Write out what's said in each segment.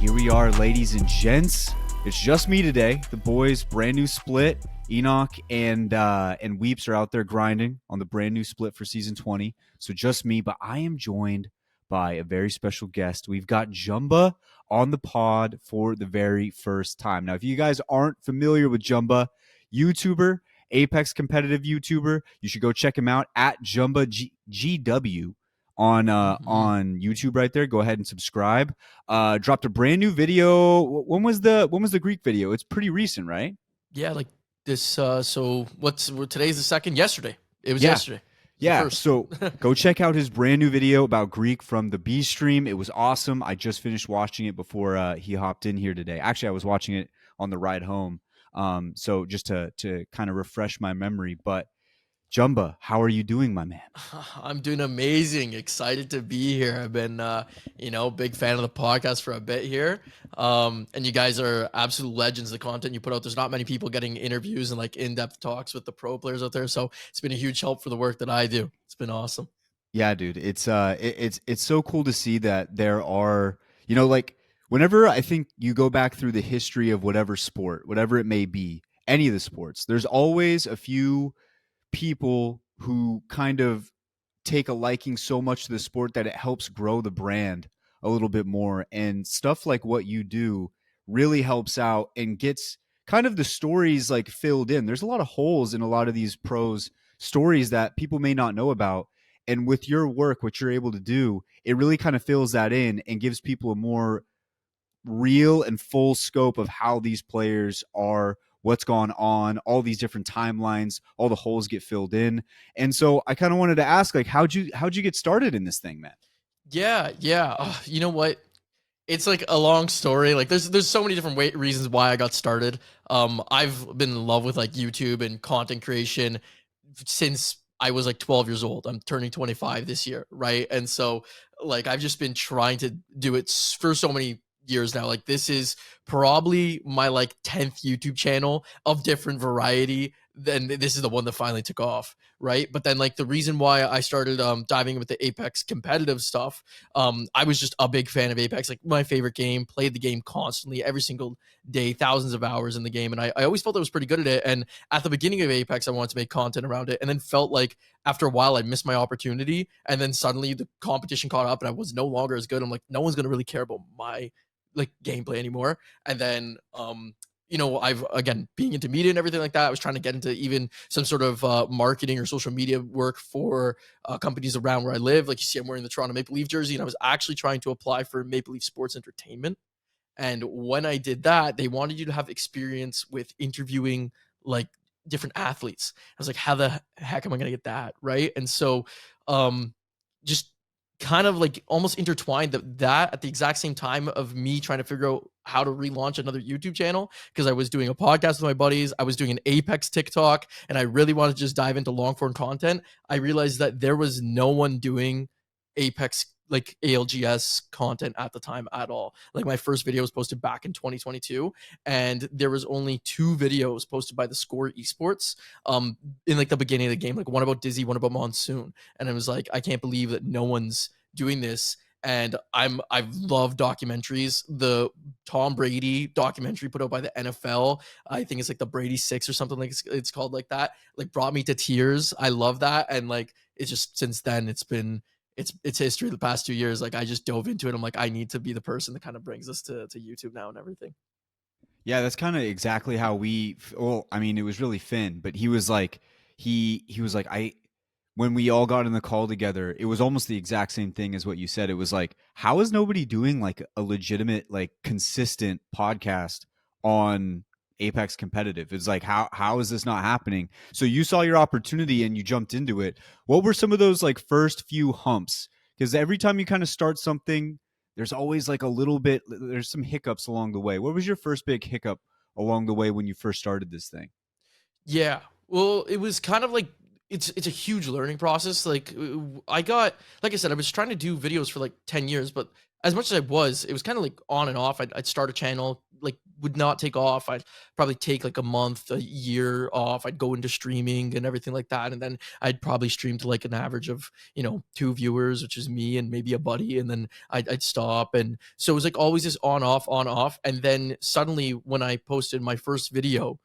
here we are, ladies and gents. It's just me today. The boys, brand new split. Enoch and Weeps are out there grinding on the brand new split for season 20. So just me, but I am joined by a very special guest. We've got Jumba on the pod for the very first time. Now, if you guys aren't familiar with Jumba, YouTuber, Apex competitive YouTuber, you should go check him out at Jumba GW on YouTube right there. Go ahead and subscribe. Dropped a brand new video. When was the Greek video? It's pretty recent, right? Yeah, like this. So today's the second. Yesterday, it was yesterday. Yeah, so go check out his brand new video about Greek from the B stream. It was awesome. I just finished watching it before he hopped in here today. Actually, I was watching it on the ride home. So just to kind of refresh my memory. But Jumba, how are you doing, my man? I'm doing amazing. Excited to be here. I've been, big fan of the podcast for a bit here. And you guys are absolute legends. The content you put out, there's not many people getting interviews and like in-depth talks with the pro players out there. So it's been a huge help for the work that I do. It's been awesome. Yeah, dude. It's so cool to see that there are, like whenever I think you go back through the history of whatever sport, whatever it may be, any of the sports, there's always a few people who kind of take a liking so much to the sport that it helps grow the brand a little bit more. And stuff like what you do really helps out and gets kind of the stories like filled in. There's a lot of holes in a lot of these pros stories that people may not know about. And with your work, what you're able to do, it really kind of fills that in and gives people a more real and full scope of how these players are, what's gone on, all these different timelines, all the holes get filled in. And so I kind of wanted to ask, like, how'd you get started in this thing, man? Yeah. You know what? It's like a long story. Like there's so many different reasons why I got started. I've been in love with like YouTube and content creation since I was like 12 years old. I'm turning 25 this year, right? And so like I've just been trying to do it for so many years now. Like this is probably my like 10th YouTube channel of different variety. Then this is the one that finally took off, right? But then like the reason why I started diving with the Apex competitive stuff, I was just a big fan of Apex, like my favorite game, played the game constantly every single day, thousands of hours in the game. And I always felt I was pretty good at it. And at the beginning of Apex, I wanted to make content around it, and then felt like after a while I missed my opportunity. And then suddenly the competition caught up and I was no longer as good. I'm like, no one's going to really care about my like gameplay anymore. And then I've again being into media and everything like that, I was trying to get into even some sort of marketing or social media work for companies around where I live. Like you see, I'm wearing the Toronto Maple Leaf jersey, and I was actually trying to apply for Maple Leaf Sports Entertainment. And when I did that, they wanted you to have experience with interviewing like different athletes. I was like, how the heck am I going to get that? Right. And so just kind of like almost intertwined that at the exact same time of me trying to figure out how to relaunch another YouTube channel, because I was doing a podcast with my buddies. I was doing an Apex TikTok, and I really wanted to just dive into long form content. I realized that there was no one doing Apex like ALGS content at the time at all. Like my first video was posted back in 2022, and there was only 2 videos posted by the Score Esports in like the beginning of the game, like one about Dizzy, one about Monsoon. And I was like, I can't believe that no one's doing this. And I've loved documentaries. The Tom Brady documentary put out by the NFL, I think it's like the Brady 6 or something, like it's called like that, like brought me to tears. I love that. And like it's just since then it's history the past 2 years. Like I just dove into it. I'm like, I need to be the person that kind of brings us to YouTube now and everything. Yeah, that's kind of exactly how it was really Finn, but he was like, he was like, when we all got in the call together, it was almost the exact same thing as what you said. It was like, how is nobody doing like a legitimate, like consistent podcast on Apex competitive? It's like, how is this not happening? So you saw your opportunity and you jumped into it. What were some of those like first few humps? Because every time you kind of start something, there's always like there's some hiccups along the way. What was your first big hiccup along the way when you first started this thing? Yeah. Well, it was kind of like, it's a huge learning process. Like like I said, I was trying to do videos for like 10 years, but as much as it was kind of like on and off. I'd start a channel, like would not take off. I'd probably take like a month, a year off. I'd go into streaming and everything like that. And then I'd probably stream to like an average of, 2 viewers, which is me and maybe a buddy. And then I'd stop. And so it was like always this on, off, on, off. And then suddenly when I posted my first video,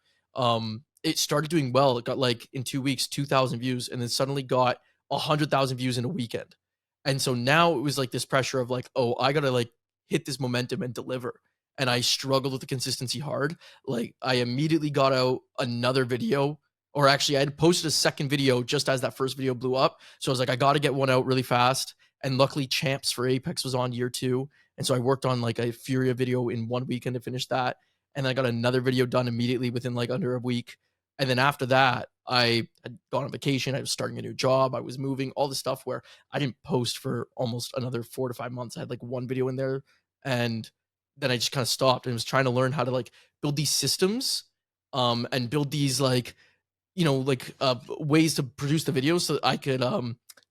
it started doing well. It got like in 2 weeks, 2,000 views, and then suddenly got 100,000 views in a weekend. And so now it was like this pressure of like, oh, I gotta like hit this momentum and deliver. And I struggled with the consistency hard. Like I immediately got out another video, or actually I had posted a second video just as that first video blew up. So I was like, I got to get one out really fast. And luckily Champs for Apex was on year 2. And so I worked on like a Furia video in 1 weekend to finish that. And then I got another video done immediately within like under a week. And then after that, I had gone on vacation. I was starting a new job. I was moving, all this stuff where I didn't post for almost another 4 to 5 months. I had like one video in there, and then I just kind of stopped and was trying to learn how to like build these systems, and build these like, ways to produce the videos so that I could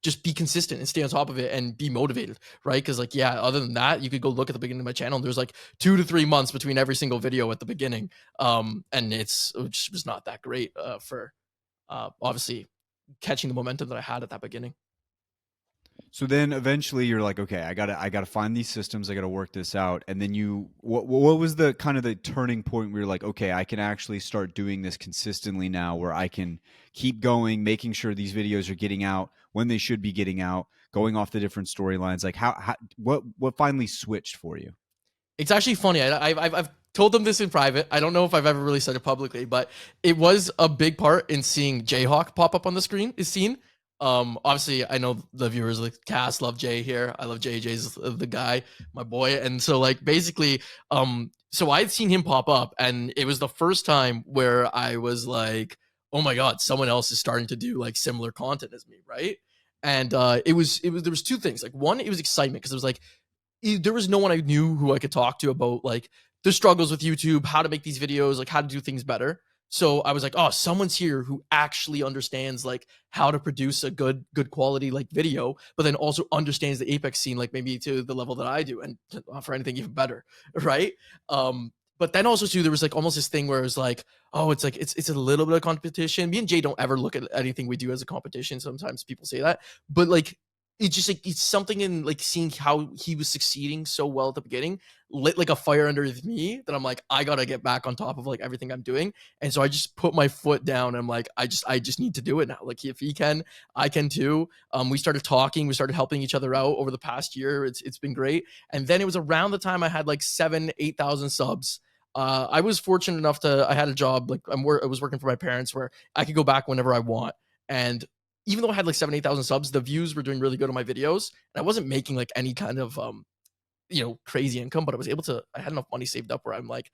just be consistent and stay on top of it and be motivated, right? Because like, yeah, other than that, you could go look at the beginning of my channel. And there's like 2 to 3 months between every single video at the beginning, and it just was not that great for obviously catching the momentum that I had at that beginning. So then eventually you're like, okay, I gotta find these systems, I gotta work this out. And then what was the kind of the turning point where you're like, okay, I can actually start doing this consistently now, where I can keep going, making sure these videos are getting out when they should be getting out, going off the different storylines. Like how what finally switched for you? It's actually funny. I've told them this in private. I don't know if I've ever really said it publicly, but it was a big part in seeing Jayhawk pop up on the screen. Is seen. Obviously, I know the viewers like cast love Jay here. I love Jay. Jay's the guy, my boy. And so like basically, so I'd seen him pop up, and it was the first time where I was like, oh my god, someone else is starting to do like similar content as me, right? And it was there was two things. Like one, it was excitement because it was like there was no one I knew who I could talk to about like the struggles with YouTube, how to make these videos, like how to do things better. So I was like, oh, someone's here who actually understands like how to produce a good quality like video, but then also understands the Apex scene like maybe to the level that I do, and for anything even better, right? But then also too, there was like almost this thing where it was like, oh, it's like it's a little bit of competition. Me and Jay don't ever look at anything we do as a competition. Sometimes people say that, but like it's just like it's something in like seeing how he was succeeding so well at the beginning lit like a fire underneath me that I'm like, I gotta get back on top of like everything I'm doing. And so I just put my foot down and I'm like, I just need to do it now. Like if he can, I can too. We started talking, we started helping each other out over the past year. It's been great. And then it was around the time I had like 8,000 subs. I was fortunate enough to I had a job like I was working for my parents where I could go back whenever I want. And even though I had like 8,000 subs, the views were doing really good on my videos. And I wasn't making like any kind of crazy income, but I had enough money saved up where I'm like,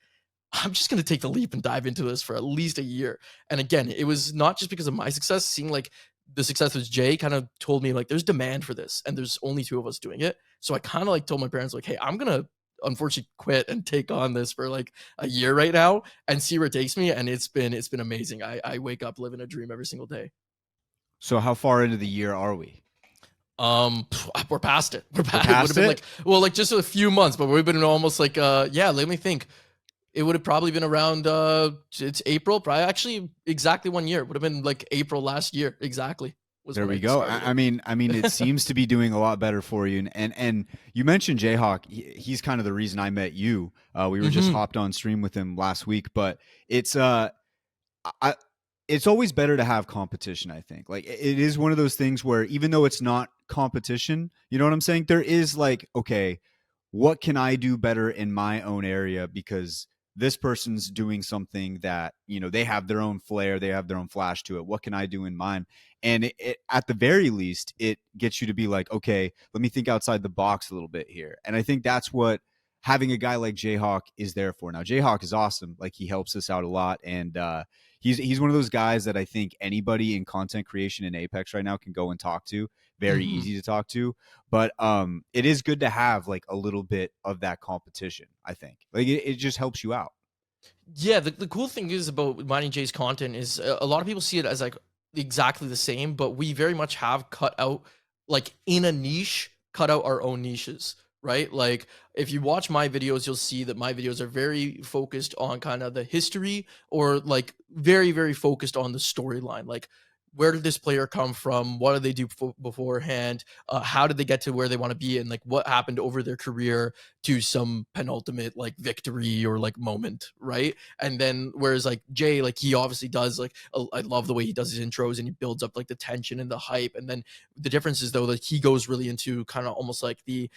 I'm just gonna take the leap and dive into this for at least a year. And again, it was not just because of my success, seeing like the success with Jay kind of told me like there's demand for this and there's only 2 of us doing it. So I kind of like told my parents, like, hey, I'm gonna unfortunately quit and take on this for like a year right now and see where it takes me. And it's been amazing. I wake up living a dream every single day. So how far into the year are we? We're past it. We're We're past it. Would have past been it? like, well, like just a few months, but we've been almost like, yeah. Let me think. It would have probably been around. It's April. Probably actually exactly 1 year. Would have been like April last year. Exactly was There when we I go. started I mean, it it. seems to be doing a lot better for you. And you mentioned Jayhawk. He's kind of the reason I met you. We were just Hmm. hopped on stream with him last week, but it's I it's always better to have competition, I think. Like it is one of those things where even though it's not competition, you know what I'm saying? There is like, okay, what can I do better in my own area because this person's doing something that, they have their own flair, they have their own flash to it. What can I do in mine? And at the very least, it gets you to be like, okay, let me think outside the box a little bit here. And I think that's what having a guy like Jayhawk is there for. Now, Jayhawk is awesome. Like he helps us out a lot. And he's one of those guys that I think anybody in content creation in Apex right now can go and talk to. Very Hmm. easy to talk to, but it is good to have like a little bit of that competition. I think like it just helps you out. Yeah, the cool thing is about Mining Jay's content is a lot of people see it as like exactly the same, but we very much have cut out like in a niche, cut out our own niches. right? Like if you watch my videos, you'll see that my videos are very focused on kind of the history, or like very, very focused on the storyline. Like, where did this player come from? What did they do beforehand? How did they get to where they want to be? And like what happened over their career to some penultimate like victory or like moment, right? And then whereas like Jay, like he obviously does like I love the way he does his intros and he builds up like the tension and the hype. And then the difference is though that he goes really into kind of almost like the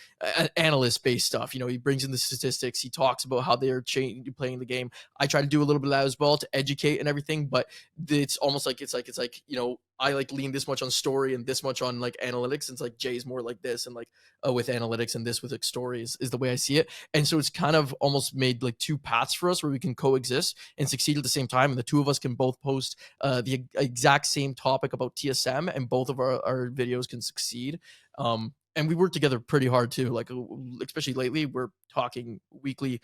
analyst based stuff. You know, he brings in the statistics. He talks about how they're playing the game. I try to do a little bit of that as well to educate and everything, but it's almost like it's like you know, I like lean this much on story and this much on like analytics. And it's like Jay's more like this, and like with analytics, and this with like stories is the way I see it. And so it's kind of almost made like two paths for us where we can coexist and succeed at the same time. And the two of us can both post the exact same topic about TSM, and both of our videos can succeed. And we work together pretty hard too. Like especially lately, we're talking weekly,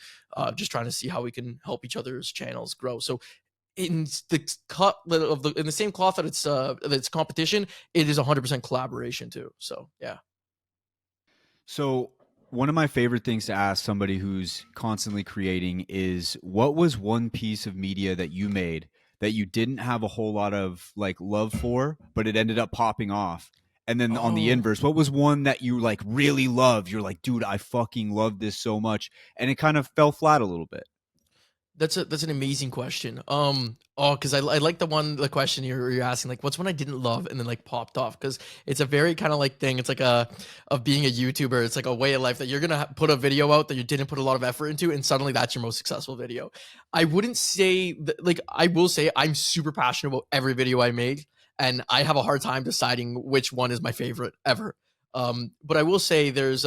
just trying to see how we can help each other's channels grow. So in the cut of the in the same cloth that it's competition, it is 100% collaboration too. So yeah. So, one of my favorite things to ask somebody who's constantly creating is what was one piece of media that you made that you didn't have a whole lot of like love for, but it ended up popping off? And then on the Oh, inverse, what was one that you like really loved? You're like, dude, I fucking love this so much. And it kind of fell flat a little bit. that's an amazing question. Because I like the question you're asking, like what's one I didn't love and then like popped off, because it's a very kind of like thing. It's like a of being a YouTuber. It's like a way of life that you're gonna put a video out that you didn't put a lot of effort into, and suddenly that's your most successful video. I wouldn't say that, like I will say I'm super passionate about every video I make, and I have a hard time deciding which one is my favorite ever. But I will say there's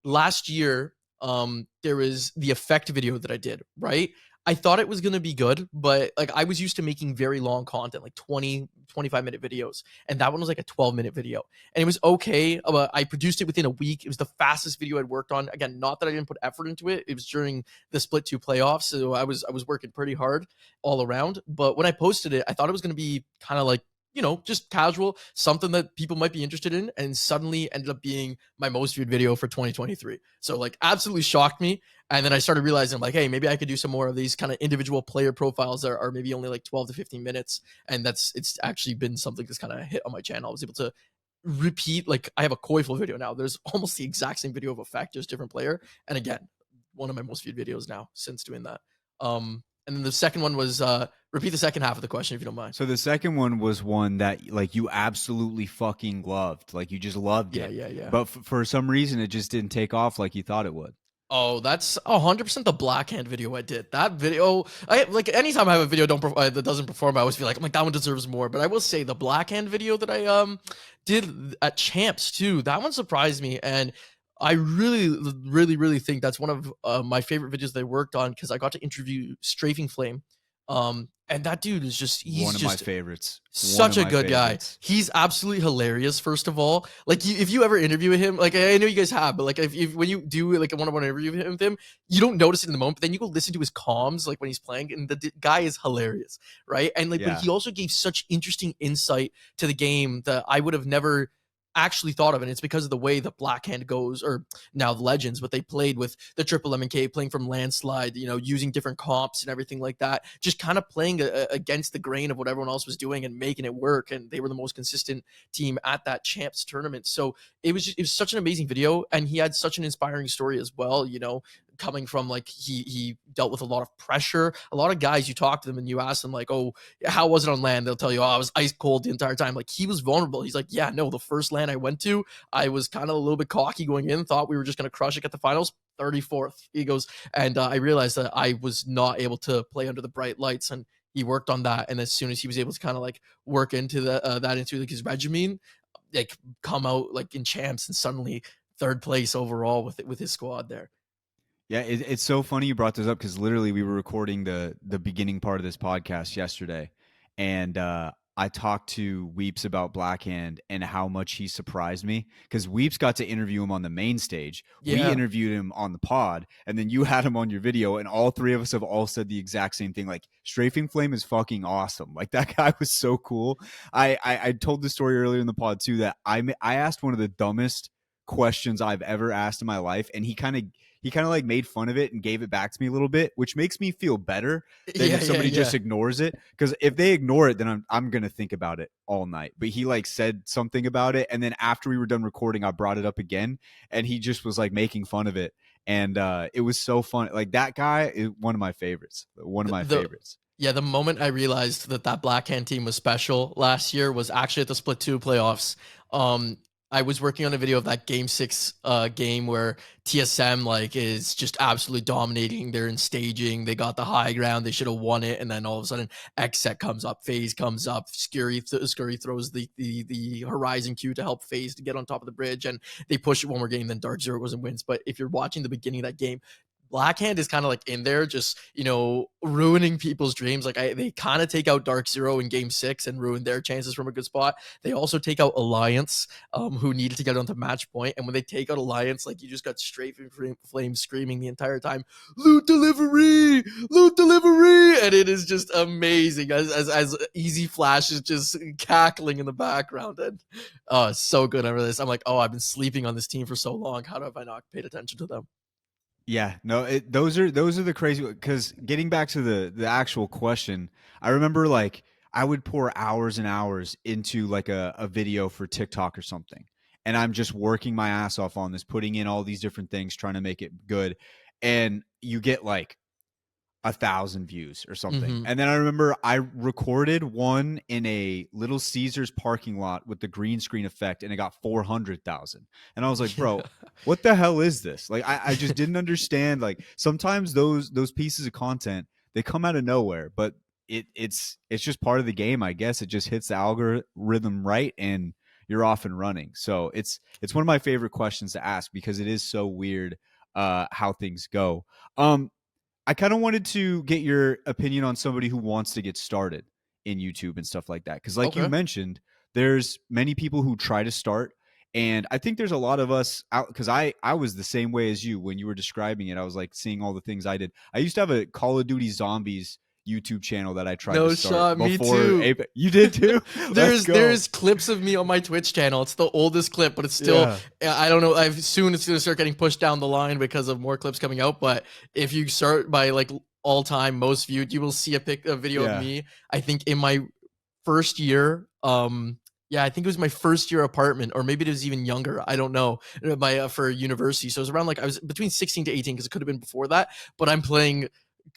last year there was the effect video that I did, right? I thought it was going to be good, but like I was used to making very long content, like 20, 25 minute videos. And that one was like a 12-minute video. And it was okay. I produced it within a week. It was the fastest video I'd worked on. Again, not that I didn't put effort into it. It was during the split two playoffs. So I was working pretty hard all around. But when I posted it, I thought it was going to be kind of like, you know, just casual, something that people might be interested in, and suddenly ended up being my most viewed video for 2023. So like absolutely shocked me. And then I started realizing like, hey, maybe I could do some more of these kind of individual player profiles that are maybe only like 12 to 15 minutes. And it's actually been something that's kind of hit on my channel. I was able to repeat, like I have a Koifel video now. There's almost the exact same video of effect, just different player. And again, one of my most viewed videos now since doing that. And then the second one was repeat the second half of the question if you don't mind. So the second one was one that like you absolutely fucking loved. Like you just loved Yeah, it. yeah, yeah. But for some reason it just didn't take off like you thought it would. Oh, that's 100% the black hand video I did. That video, I like anytime I have a video that doesn't perform, I always feel like I'm like that one deserves more. But I will say the black hand video that I did at Champs too, that one surprised me, and I really think that's one of my favorite videos they worked on, because I got to interview Strafing Flame, and that dude is just One he's of my just favorites. One such of a my good guy. favorites. He's absolutely hilarious. First of all, like if you ever interview him, like I know you guys have, but like if when you do like a one-on-one interview with him, you don't notice it in the moment. But then you go listen to his comms, like when he's playing, and the guy is hilarious, right? And like, but Yeah. he also gave such interesting insight to the game that I would have never actually thought of. And it's because of the way the black hand goes, or now the legends, but they played with the triple MK, playing from landslide, you know, using different comps and everything like that, just kind of playing against the grain of what everyone else was doing and making it work. And they were the most consistent team at that champs tournament. So it was such an amazing video, and he had such an inspiring story as well, you know, coming from like he dealt with a lot of pressure. A lot of guys, you talk to them and you ask them like, oh, how was it on land? They'll tell you, oh, I was ice cold the entire time. Like he was vulnerable. He's like, yeah, no, the first land I went to, I was kind of a little bit cocky going in, thought we were just going to crush it at the finals. 34th, he goes, and I realized that I was not able to play under the bright lights, and he worked on that. And as soon as he was able to kind of like work into that into like his regimen, like come out like in champs, and suddenly third place overall with his squad there. Yeah, it's so funny you brought this up because literally we were recording the beginning part of this podcast yesterday, and I talked to Weeps about Blackhand and how much he surprised me because Weeps got to interview him on the main stage. We Yeah. interviewed him on the pod, and then you had him on your video, and all three of us have all said the exact same thing. Like Strafing Flame is fucking awesome. Like that guy was so cool. I told the story earlier in the pod too that I asked one of the dumbest questions I've ever asked in my life, and he kind of like made fun of it and gave it back to me a little bit, which makes me feel better than Yeah, if yeah, somebody just yeah. ignores it. Because if they ignore it, then I'm gonna think about it all night. But he like said something about it, and then after we were done recording, I brought it up again, and he just was like making fun of it, and it was so fun. Like that guy is one of my favorites. One of my The favorites. Yeah, the moment I realized that that Black Hand team was special last year was actually at the Split 2 playoffs. Um, I was working on a video of that game 6 game where TSM like is just absolutely dominating. They're in staging. They got the high ground. They should have won it. And then all of a sudden, Xset comes up, FaZe comes up, Scurry throws the Horizon Q to help FaZe to get on top of the bridge, and they push it one more game. Then Dark Zero goes and wins. But if you're watching the beginning of that game, Blackhand is kind of like in there, just ruining people's dreams. Like they kind of take out Dark Zero in Game 6 and ruin their chances from a good spot. They also take out Alliance, who needed to get onto match point. And when they take out Alliance, like you just got straight from Flame screaming the entire time, loot delivery, and it is just amazing as Easy Flash is just cackling in the background, and oh, it's so good. Over this, I'm like, oh, I've been sleeping on this team for so long. How have I not paid attention to them? Yeah, no, those are the crazy, because getting back to the actual question, I remember like I would pour hours and hours into like a video for TikTok or something. And I'm just working my ass off on this, putting in all these different things, trying to make it good. And you get like 1,000 views or something. Mm-hmm. And then I remember I recorded one in a Little Caesars parking lot with the green screen effect, and it got 400,000. And I was like, bro, what the hell is this? Like, I just didn't understand. Like sometimes those pieces of content, they come out of nowhere, but it's just part of the game, I guess. It just hits the algorithm right, and you're off and running. So it's one of my favorite questions to ask, because it is so weird how things go. I kind of wanted to get your opinion on somebody who wants to get started in YouTube and stuff like that. Because, like you Okay. mentioned, there's many people who try to start, and I think there's a lot of us out. Because I was the same way as you when you were describing it. I was like seeing all the things I did. I used to have a Call of Duty Zombies YouTube channel that I tried to No start shot. Me before too. Apex. You did too. Let's go. There's clips of me on my Twitch channel. It's the oldest clip, but it's still, Yeah. I don't know. I've soon it's gonna start getting pushed down the line because of more clips coming out. But if you start by like all time most viewed, you will see a video of Yeah. me. I think in my first year. Yeah, I think it was my first year apartment, or maybe it was even younger. I don't know. For university, so it was around like I was between 16 to 18 because it could have been before that. But I'm playing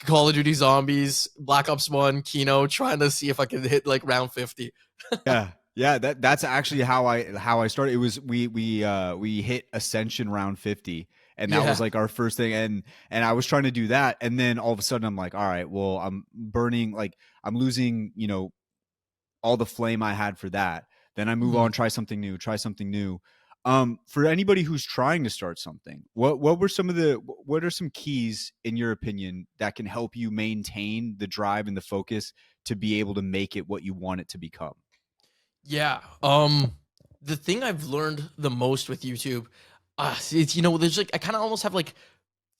Call of Duty Zombies, Black Ops 1, Kino, trying to see if I could hit like round 50. Yeah. Yeah, that's actually how I started. It was we hit Ascension round 50, and that was Yeah. like our first thing, and I was trying to do that, and then all of a sudden I'm like, all right, well, I'm burning, like I'm losing, all the flame I had for that. Then I move Mhm. on, try something new, try something new. For anybody who's trying to start something, what are some keys in your opinion that can help you maintain the drive and the focus to be able to make it what you want it to become? Yeah. The thing I've learned the most with YouTube, it's there's like I kind of almost have like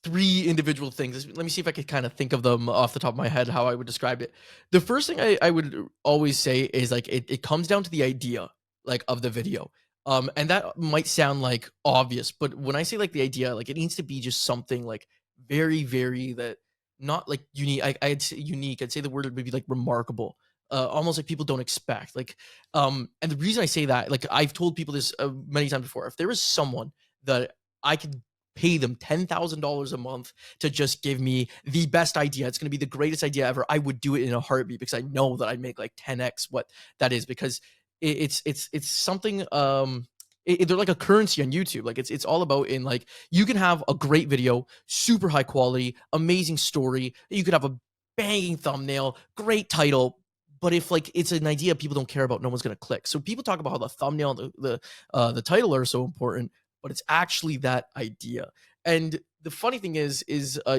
three individual things. Let me see if I could kind of think of them off the top of my head how I would describe it. The first thing I would always say is like it comes down to the idea like of the video. And that might sound like obvious, but when I say like the idea, like it needs to be just something like very, very that not like unique. I'd say unique. I'd say the word would be like remarkable. Almost like people don't expect. Like, and the reason I say that, like I've told people this many times before, if there is someone that I could pay them $10,000 a month to just give me the best idea. It's going to be the greatest idea ever. I would do it in a heartbeat because I know that I'd make like 10x what that is because it's something they're like a currency on YouTube. Like it's all about in like you can have a great video, super high quality, amazing story. You could have a banging thumbnail, great title, but if like it's an idea people don't care about, no one's gonna click. So people talk about how the thumbnail and the title are so important, but it's actually that idea. And the funny thing is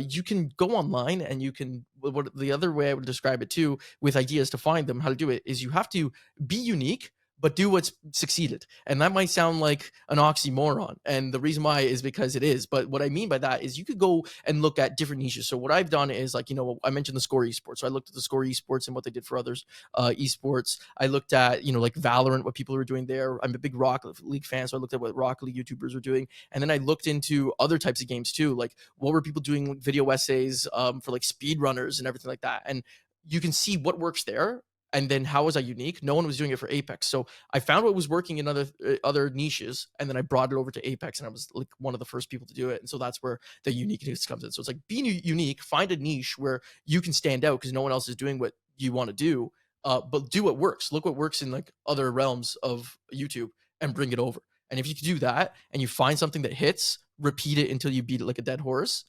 you can go online and you can what the other way I would describe it too with ideas to find them how to do it is you have to be unique, but do what's succeeded. And that might sound like an oxymoron. And the reason why is because it is. But what I mean by that is you could go and look at different niches. So what I've done is like, I mentioned the Score esports. So I looked at the Score esports and what they did for others esports. I looked at, like Valorant, what people were doing there. I'm a big Rocket League fan. So I looked at what Rocket League YouTubers were doing. And then I looked into other types of games too. Like what were people doing video essays for like speedrunners and everything like that. And you can see what works there. And then how was I unique? No one was doing it for Apex. So I found what was working in other niches, and then I brought it over to Apex, and I was like one of the first people to do it. And so that's where the uniqueness comes in. So it's like being unique, find a niche where you can stand out because no one else is doing what you want to do, but do what works. Look what works in like other realms of YouTube and bring it over. And if you can do that and you find something that hits, repeat it until you beat it like a dead horse,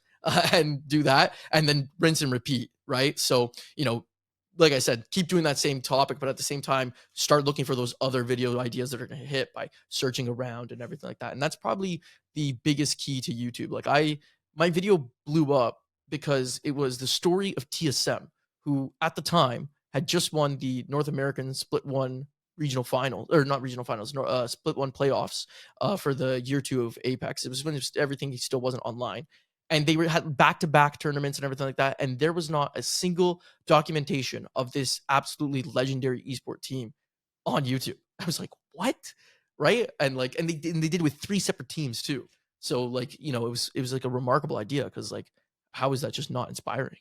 and do that, and then rinse and repeat. Right. So like I said, keep doing that same topic, but at the same time, start looking for those other video ideas that are going to hit by searching around and everything like that. And that's probably the biggest key to YouTube. Like my video blew up because it was the story of TSM, who at the time had just won the North American Split One regional final, or not regional finals, Split One playoffs for the year 2 of Apex. It was when everything still wasn't online, and they had back-to-back tournaments and everything like that, and there was not a single documentation of this absolutely legendary esport team on YouTube. I was like, what? Right? And like, and they did it with 3 separate teams too. So like, it was like a remarkable idea, because like, how is that just not inspiring?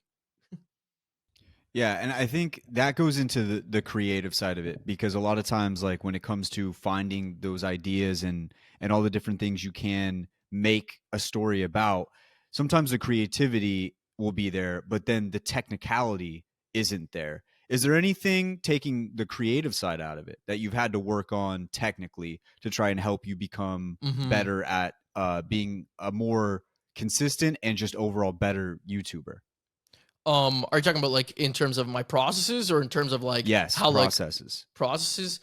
Yeah, and I think that goes into the creative side of it, because a lot of times, like when it comes to finding those ideas and all the different things you can make a story about, sometimes the creativity will be there, but then the technicality isn't there. Is there anything, taking the creative side out of it, that you've had to work on technically to try and help you become Mm-hmm. better at being a more consistent and just overall better YouTuber? Are you talking about like in terms of my processes, or in terms of like Yes, how like processes. processes?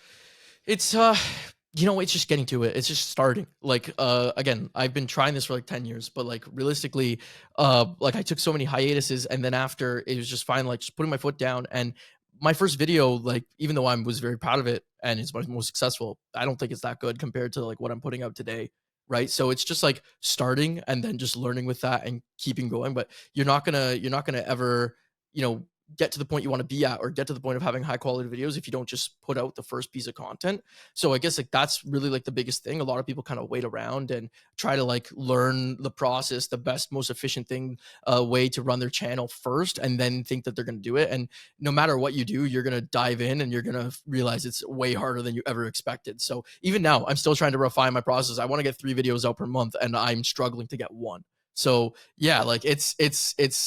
It's it's just getting to it. It's just starting. Like again, I've been trying this for like 10 years, but like realistically, like I took so many hiatuses, and then after it was just finally like just putting my foot down. And my first video, like even though I was very proud of it and it's my most successful, I don't think it's that good compared to like what I'm putting out today. Right. So it's just like starting and then just learning with that and keeping going. But you're not gonna ever, you know, get to the point you want to be at, or get to the point of having high quality videos, if you don't just put out the first piece of content. So I guess like that's really like the biggest thing. A lot of people kind of wait around and try to like learn the process, the best, most efficient thing, way to run their channel first, and then think that they're going to do it. And no matter what you do, you're going to dive in and you're going to realize it's way harder than you ever expected. So even now, I'm still trying to refine my process. I want to get 3 videos out per month, and I'm struggling to get one. So yeah, like it's,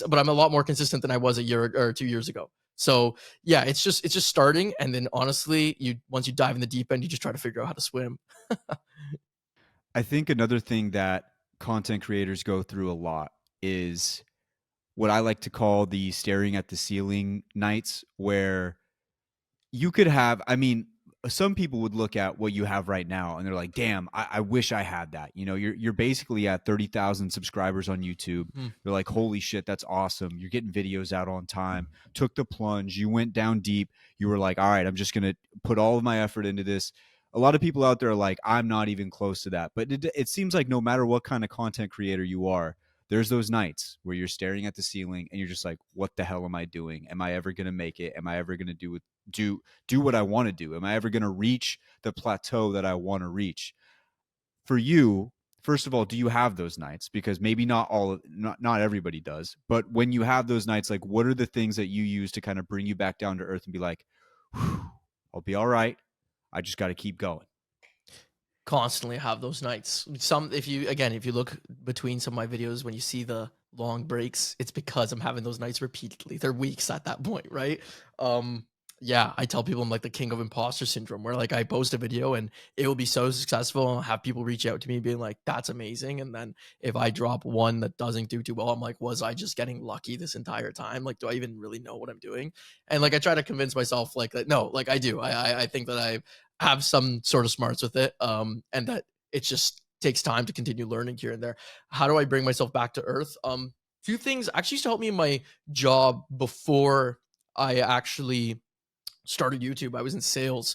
but I'm a lot more consistent than I was a year or 2 years ago. So yeah, it's just starting, and then honestly, you once you dive in the deep end, you just try to figure out how to swim. I think another thing that content creators go through a lot is what I like to call the staring at the ceiling nights, where you could have, I mean, some people would look at what you have right now and they're like, damn, I wish I had that. You're basically at 30,000 subscribers on YouTube. Mhm. You're like, holy shit, that's awesome. You're getting videos out on time, took the plunge, you went down deep. You were like, all right, I'm just going to put all of my effort into this. A lot of people out there are like, I'm not even close to that. But it seems like no matter what kind of content creator you are, there's those nights where you're staring at the ceiling and you're just like, what the hell am I doing? Am I ever going to make it? Am I ever going to do what I want to do? Am I ever going to reach the plateau that I want to reach? For you, first of all, do you have those nights? Because maybe not everybody does, but when you have those nights, like what are the things that you use to kind of bring you back down to earth and be like, I'll be all right. I just got to keep going. Constantly have those nights. If you look between some of my videos, when you see the long breaks, it's because I'm having those nights repeatedly. They're weeks at that point, right? um yeah, I tell people I'm like the king of imposter syndrome, where like I post a video and it will be so successful, and I'll have people reach out to me being like, that's amazing. And then if I drop one that doesn't do too well, I'm like, was I just getting lucky this entire time? Like, do I even really know what I'm doing? And like I try to convince myself like that, no, like I do. I think that I have some sort of smarts with it, and that it just takes time to continue learning here and there. How do I bring myself back to earth? Few things actually used to help me in my job before I actually started YouTube. I was in sales.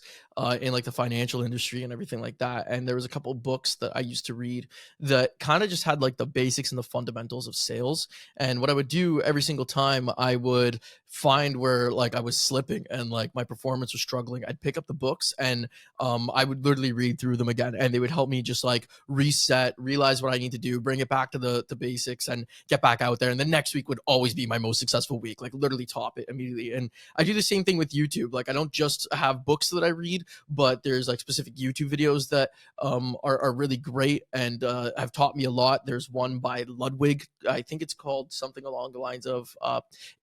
in like the financial industry and everything like that. And there was a couple books that I used to read that kind of just had like the basics and the fundamentals of sales. And what I would do every single time I would find where like I was slipping and like my performance was struggling, I'd pick up the books and I would literally read through them again, and they would help me just like reset, realize what I need to do, bring it back to the basics, and get back out there. And the next week would always be my most successful week, like literally top it immediately. And I do the same thing with YouTube. Like I don't just have books that I read, but there's like specific YouTube videos that are really great and have taught me a lot. There's one by Ludwig. I think it's called something along the lines of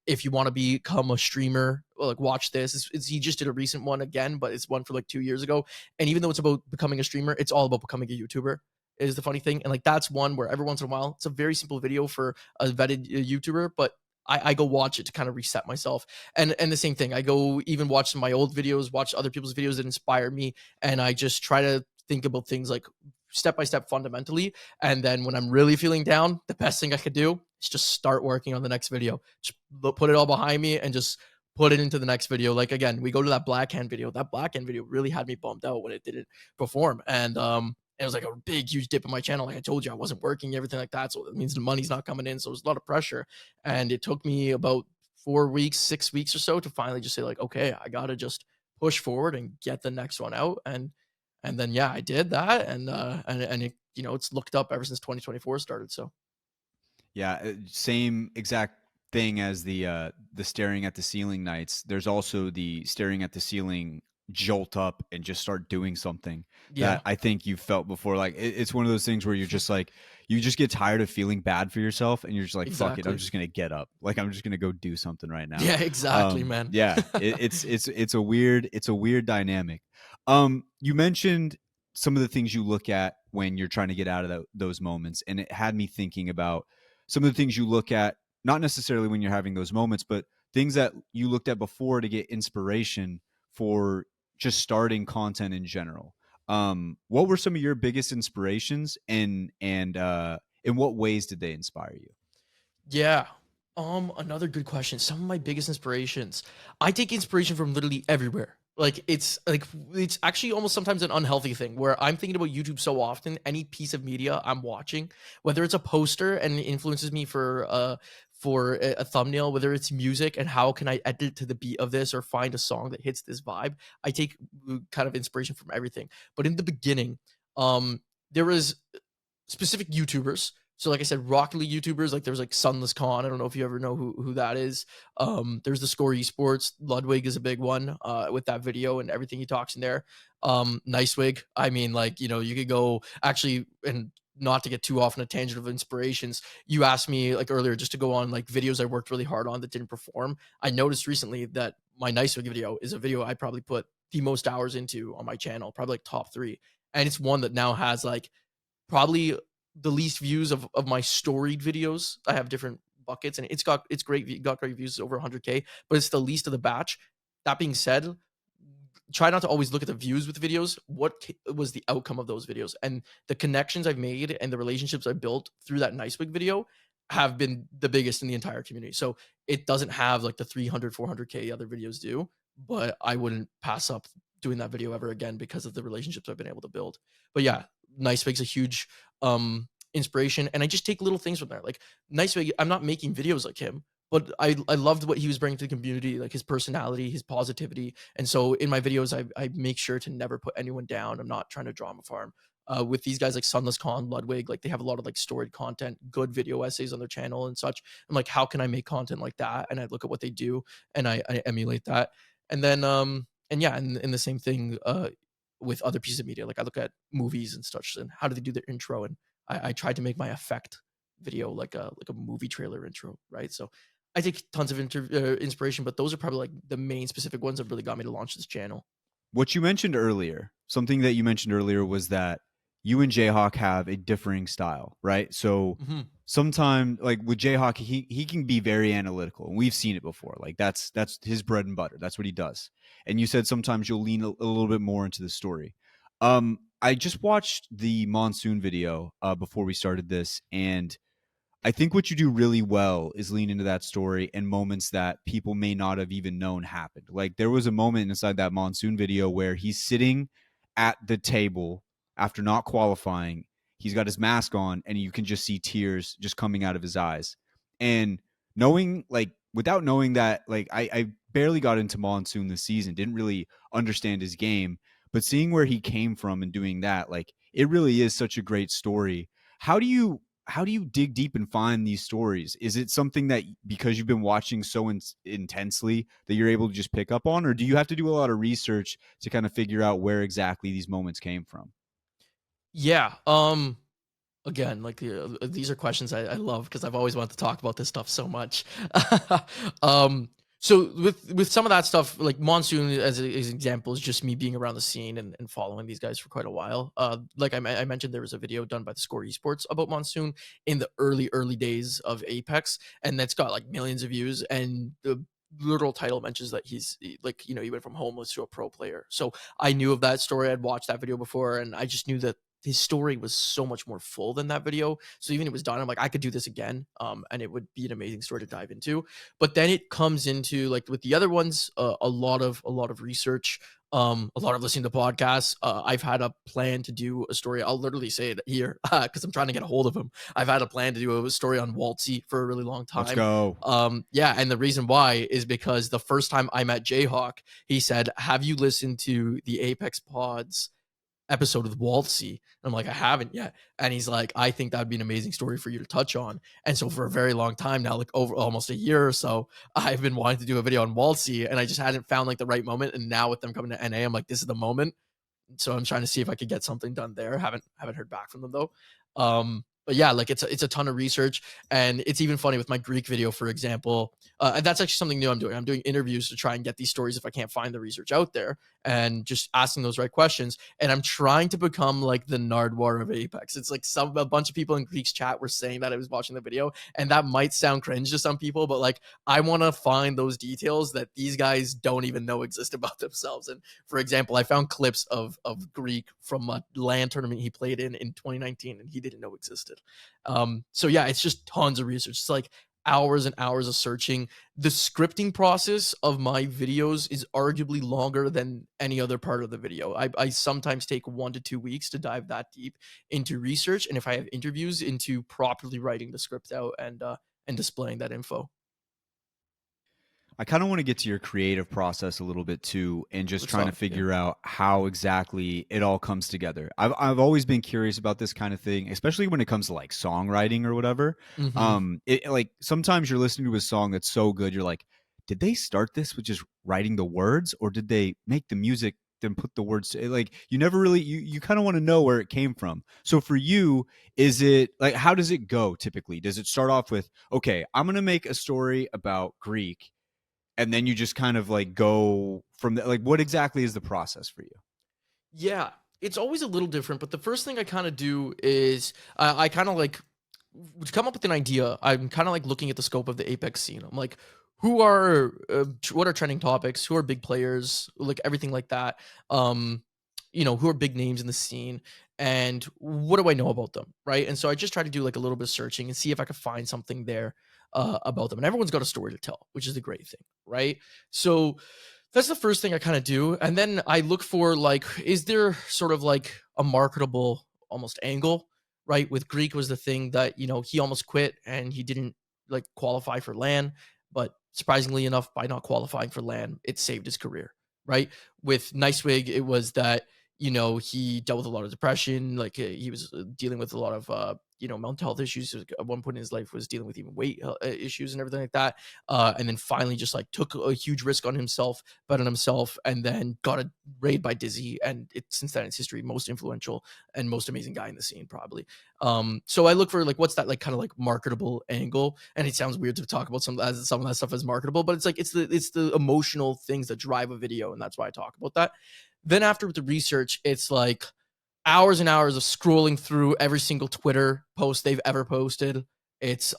if you want to become a streamer, like watch this. He just did a recent one again, but it's one for like 2 years ago. And even though it's about becoming a streamer, it's all about becoming a YouTuber. Is the funny thing, and like that's one where every once in a while, it's a very simple video for a vetted YouTuber, but I go watch it to kind of reset myself. And the same thing, I go even watch some of my old videos, watch other people's videos that inspire me, and I just try to think about things like step by step fundamentally. And then when I'm really feeling down, the best thing I could do is just start working on the next video. Just put it all behind me and just put it into the next video. Like again, we go to that black hand video. That black hand video really had me bummed out when it didn't perform. And it was like a big, huge dip in my channel. Like I told you, I wasn't working, everything like that. So it means the money's not coming in. So it was a lot of pressure. And it took me about 4 weeks, 6 weeks or so to finally just say, like, okay, I gotta just push forward and get the next one out. And then yeah, I did that. And it, it's looked up ever since 2024 started. So Yeah, same exact thing as the staring at the ceiling nights. There's also the staring at the ceiling jolt up and just start doing something yeah, that I think you felt before. Like it's one of those things where you're just like you just get tired of feeling bad for yourself, and you're just like, fuck it, I'm exactly. just gonna get up. Like I'm just gonna go do something right now. Yeah, exactly, man. Yeah, it's a weird dynamic. You mentioned some of the things you look at when you're trying to get out of those moments, and it had me thinking about some of the things you look at, not necessarily when you're having those moments, but things that you looked at before to get inspiration for just starting content in general. What were some of your biggest inspirations, and in what ways did they inspire you? Yeah. Another good question. Some of my biggest inspirations. I take inspiration from literally everywhere. It's actually almost sometimes an unhealthy thing where I'm thinking about YouTube so often, any piece of media I'm watching, whether it's a poster and it influences me for a thumbnail, whether it's music and how can I edit to the beat of this or find a song that hits this vibe. I take kind of inspiration from everything. But in the beginning, there was specific YouTubers. So like I said, Rocket League YouTubers, like there was like Sunless Khan. I don't know if you ever know who that is. There's the Score Esports. Ludwig is a big one with that video and everything he talks in there. Nicewig. I mean, like, you could go actually, and not to get too off on a tangent of inspirations. You asked me like earlier just to go on like videos I worked really hard on that didn't perform. I noticed recently that my Nicewig video is a video I probably put the most hours into on my channel, probably like top three. And it's one that now has like probably the least views of my storied videos. I have different buckets, and it's great. Got great views over 100K, but it's the least of the batch. That being said, try not to always look at the views with videos. What was the outcome of those videos, and the connections I've made and the relationships I built through that Nicewig video have been the biggest in the entire community. So it doesn't have like the 300, 400K other videos do, but I wouldn't pass up doing that video ever again because of the relationships I've been able to build. But yeah, Nicewig's a huge inspiration, and I just take little things from there. Like Nicewig, I'm not making videos like him, but I loved what he was bringing to the community, like his personality, his positivity. And so in my videos, I make sure to never put anyone down. I'm not trying to drama farm. With these guys like Sunless Khan, Ludwig, like they have a lot of like storied content, good video essays on their channel and such. I'm like, how can I make content like that? And I look at what they do and I emulate that. And then and yeah, and the same thing with other pieces of media. Like I look at movies and such and how do they do their intro, and I tried to make my effect video like a movie trailer intro, right? So I take tons of inspiration, but those are probably like the main specific ones that really got me to launch this channel. What you mentioned earlier, something that you mentioned earlier was that you and Jayhawk have a differing style, right? So Hmm. sometimes, like with Jayhawk, he can be very analytical, and we've seen it before. Like that's his bread and butter. That's what he does. And you said sometimes you'll lean a little bit more into the story. I just watched the monsoon video before we started this, and I think what you do really well is lean into that story and moments that people may not have even known happened. Like there was a moment inside that monsoon video where he's sitting at the table after not qualifying. He's got his mask on and you can just see tears just coming out of his eyes. And knowing like without knowing that, like I barely got into monsoon this season, didn't really understand his game, but seeing where he came from and doing that, like it really is such a great story. How do you dig deep and find these stories? Is it something that because you've been watching so intensely that you're able to just pick up on, or do you have to do a lot of research to kind of figure out where exactly these moments came from? Yeah. Again, like these are questions I love because I've always wanted to talk about this stuff so much. um, so with some of that stuff, like Monsoon as an example, is just me being around the scene and following these guys for quite a while. Like I mentioned, there was a video done by the Score Esports about Monsoon in the early days of Apex, and that's got like millions of views. And the literal title mentions that like he went from homeless to a pro player. So I knew of that story. I'd watched that video before, and I just knew that his story was so much more full than that video. So even it was done, I'm like, I could do this again, and it would be an amazing story to dive into. But then it comes into like with the other ones, a lot of research, a lot of listening to podcasts. I've had a plan to do a story. I'll literally say it here because I'm trying to get a hold of him. I've had a plan to do a story on Waltzy for a really long Let's time. go. Yeah, and the reason why is because the first time I met Jayhawk, he said, "Have you listened to the Apex Pods episode with Waltzy?" And I'm like, I haven't yet. And he's like, I think that'd be an amazing story for you to touch on. And so for a very long time now, like over almost a year or so, I've been wanting to do a video on Waltzy, and I just hadn't found like the right moment. And now with them coming to NA, I'm like, this is the moment. So I'm trying to see if I could get something done there. Haven't heard back from them though. But yeah, like it's a ton of research, and it's even funny with my Greek video, for example. And that's actually something new I'm doing. I'm doing interviews to try and get these stories if I can't find the research out there, and just asking those right questions. And I'm trying to become like the Nardwar of Apex. It's like a bunch of people in Greek's chat were saying that I was watching the video, and that might sound cringe to some people, but like I want to find those details that these guys don't even know exist about themselves. And for example, I found clips of Greek from a LAN tournament he played in 2019, and he didn't know existed. So yeah, it's just tons of research. It's like hours and hours of searching. The scripting process of my videos is arguably longer than any other part of the video. I sometimes take 1 to 2 weeks to dive that deep into research, and if I have interviews, into properly writing the script out and displaying that info. I kind of want to get to your creative process a little bit too, and just Let's trying to talk. Yeah. figure out how exactly it all comes together. I've always been curious about this kind of thing, especially when it comes to like songwriting or whatever. Mm-hmm. Like sometimes you're listening to a song that's so good, you're like, did they start this with just writing the words, or did they make the music then put the words to, like you never really you kind of want to know where it came from. So for you, is it like how does it go typically? Does it start off with, okay, I'm gonna make a story about Greek, and then you just kind of like go from the, like what exactly is the process for you? Yeah, it's always a little different, but the first thing I kind of do is I kind of like to come up with an idea. I'm kind of like looking at the scope of the Apex scene. I'm like, what are trending topics? Who are big players? Like everything like that. Um, who are big names in the scene, and what do I know about them, right? And so I just try to do like a little bit of searching and see if I could find something there about them. And everyone's got a story to tell, which is the great thing, right? So that's the first thing I kind of do. And then I look for like, is there sort of like a marketable almost angle, right? With Greek was the thing that, he almost quit and he didn't like qualify for LAN. But surprisingly enough, by not qualifying for LAN, it saved his career, right? With Nicewig, it was that, he dealt with a lot of depression. Like he was dealing with a lot of, mental health issues. At one point in his life was dealing with even weight issues and everything like that. And then finally just like took a huge risk on himself, bet on himself, and then got a raid by Dizzy. And since then it's history, most influential and most amazing guy in the scene, probably. So I look for like, what's that like kind of like marketable angle? And it sounds weird to talk about some of that stuff as marketable, but it's like, it's the emotional things that drive a video. And that's why I talk about that. Then after with the research, it's like hours and hours of scrolling through every single Twitter post they've ever posted. It's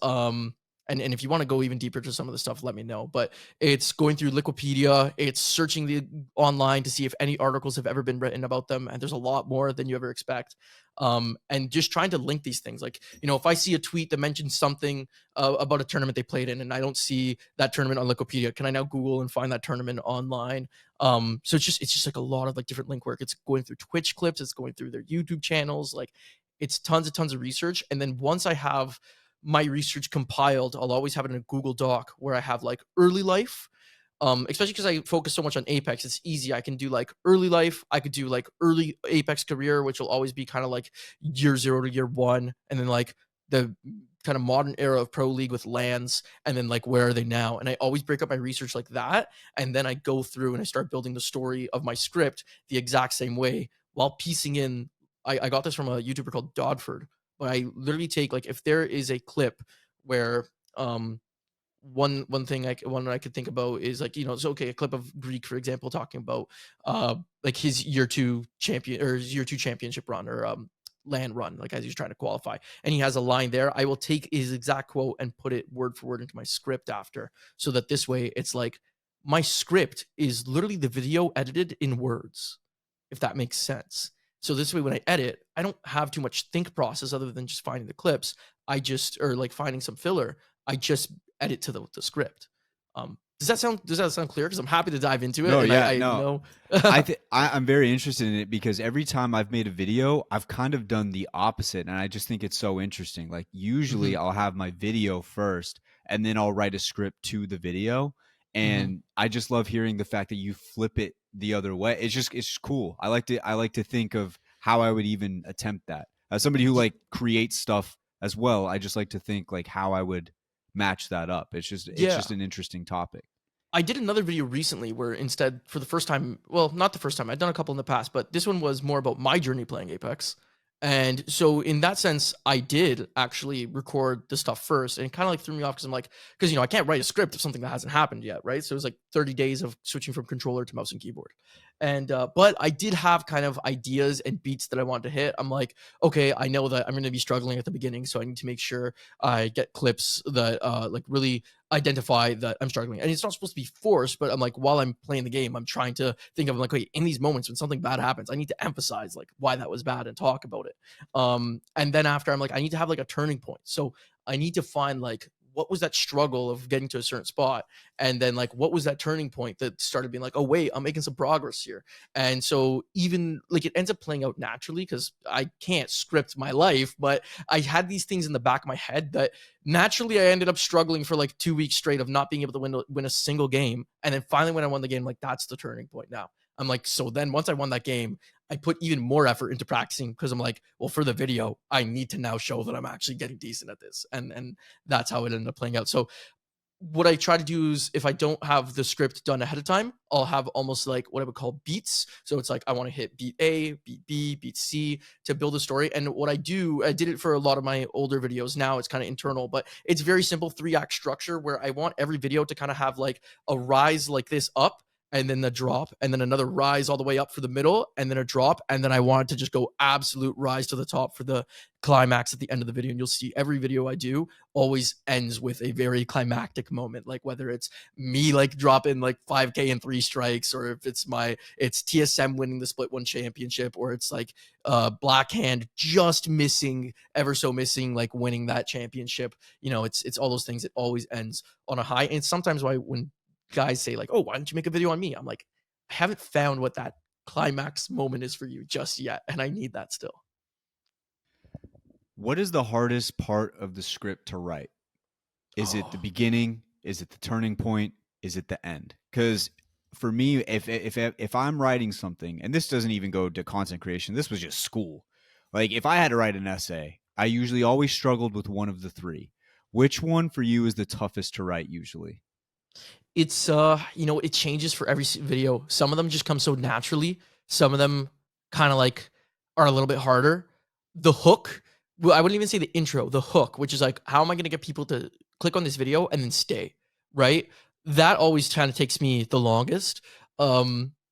And if you want to go even deeper to some of the stuff, let me know. But it's going through Wikipedia, it's searching the online to see if any articles have ever been written about them, and there's a lot more than you ever expect. And just trying to link these things. Like, if I see a tweet that mentions something about a tournament they played in, and I don't see that tournament on Wikipedia, can I now Google and find that tournament online? So it's just like a lot of like different link work. It's going through Twitch clips, it's going through their YouTube channels, like it's tons of research. And then once I have my research compiled, I'll always have it in a Google Doc where I have like early life. Especially because I focus so much on Apex, it's easy. I can do like early life. I could do like early Apex career, which will always be kind of like year 0 to year 1, and then like the kind of modern era of Pro League with lands, and then like where are they now? And I always break up my research like that, and then I go through and I start building the story of my script the exact same way while piecing in. I got this from a YouTuber called Dodford, but I literally take like if there is a clip where one I could think about is like, so okay, a clip of Greek, for example, talking about like his year 2 champion or his year 2 championship run, or land run, like as he's trying to qualify, and he has a line there. I will take his exact quote and put it word for word into my script after, so that this way it's like my script is literally the video edited in words, if that makes sense. So this way, when I edit, I don't have too much think process other than just finding the clips. Or like finding some filler. I just edit to the script. Does that sound clear? Because I'm happy to dive into it, No, and yeah, I no. know. I'm very interested in it because every time I've made a video, I've kind of done the opposite, and I just think it's so interesting. Like Hmm. usually, I'll have my video first, and then I'll write a script to the video, Hmm. and I just love hearing the fact that you flip it the other way. It's just cool. I like to think of how I would even attempt that. As somebody who like creates stuff as well, I just like to think like how I would match that up. It's just Yeah. an interesting topic. I did another video recently where instead, for the first time, well, not the first time, I've done a couple in the past, but this one was more about my journey playing Apex. And so in that sense, I did actually record the stuff first, and it kind of like threw me off because I'm like, because I can't write a script of something that hasn't happened yet, right? So it was like 30 days of switching from controller to mouse and keyboard. And but I did have kind of ideas and beats that I wanted to hit. I'm like, okay, I know that I'm going to be struggling at the beginning, so I need to make sure I get clips that like really identify that I'm struggling. And it's not supposed to be forced, but I'm like, while I'm playing the game, I'm trying to think of like, wait, in these moments when something bad happens, I need to emphasize like why that was bad and talk about it. And then after, I'm like, I need to have like a turning point. So I need to find like what was that struggle of getting to a certain spot, and then like what was that turning point that started being like, oh wait, I'm making some progress here. And so even like it ends up playing out naturally because I can't script my life, but I had these things in the back of my head that naturally I ended up struggling for like 2 weeks straight of not being able to win a single game. And then finally, when I won the game, like that's the turning point now. I'm like, so then once I won that game, I put even more effort into practicing because I'm like, well, for the video, I need to now show that I'm actually getting decent at this. And that's how it ended up playing out. So what I try to do is if I don't have the script done ahead of time, I'll have almost like what I would call beats. So it's like I want to hit beat A, beat B, beat C to build a story. And what I do, I did it for a lot of my older videos. Now it's kind of internal, but it's very simple 3-act structure where I want every video to kind of have like a rise like this up, and then the drop, and then another rise all the way up for the middle, and then a drop, and then I want it to just go absolute rise to the top for the climax at the end of the video. And you'll see every video I do always ends with a very climactic moment, like whether it's me like dropping like 5k in 3 strikes, or if it's TSM winning the split one championship, or it's like Black Hand just missing, ever so missing, like winning that championship. It's all those things. It always ends on a high. And it's sometimes why when guys say like, oh, why don't you make a video on me, I'm like, I haven't found what that climax moment is for you just yet, and I need that still. What is the hardest part of the script to write? Is it the Oh, beginning? Is it the turning point? Is it the end? Because for me, if I'm writing something, and this doesn't even go to content creation, this was just school. Like if I had to write an essay, I usually always struggled with one of the three. Which one for you is the toughest to write usually? it's it changes for every video. Some of them just come so naturally, some of them kind of like are a little bit harder. The hook, well, I wouldn't even say the intro, the hook, which is like, how am I going to get people to click on this video and then stay, right? That always kind of takes me the longest.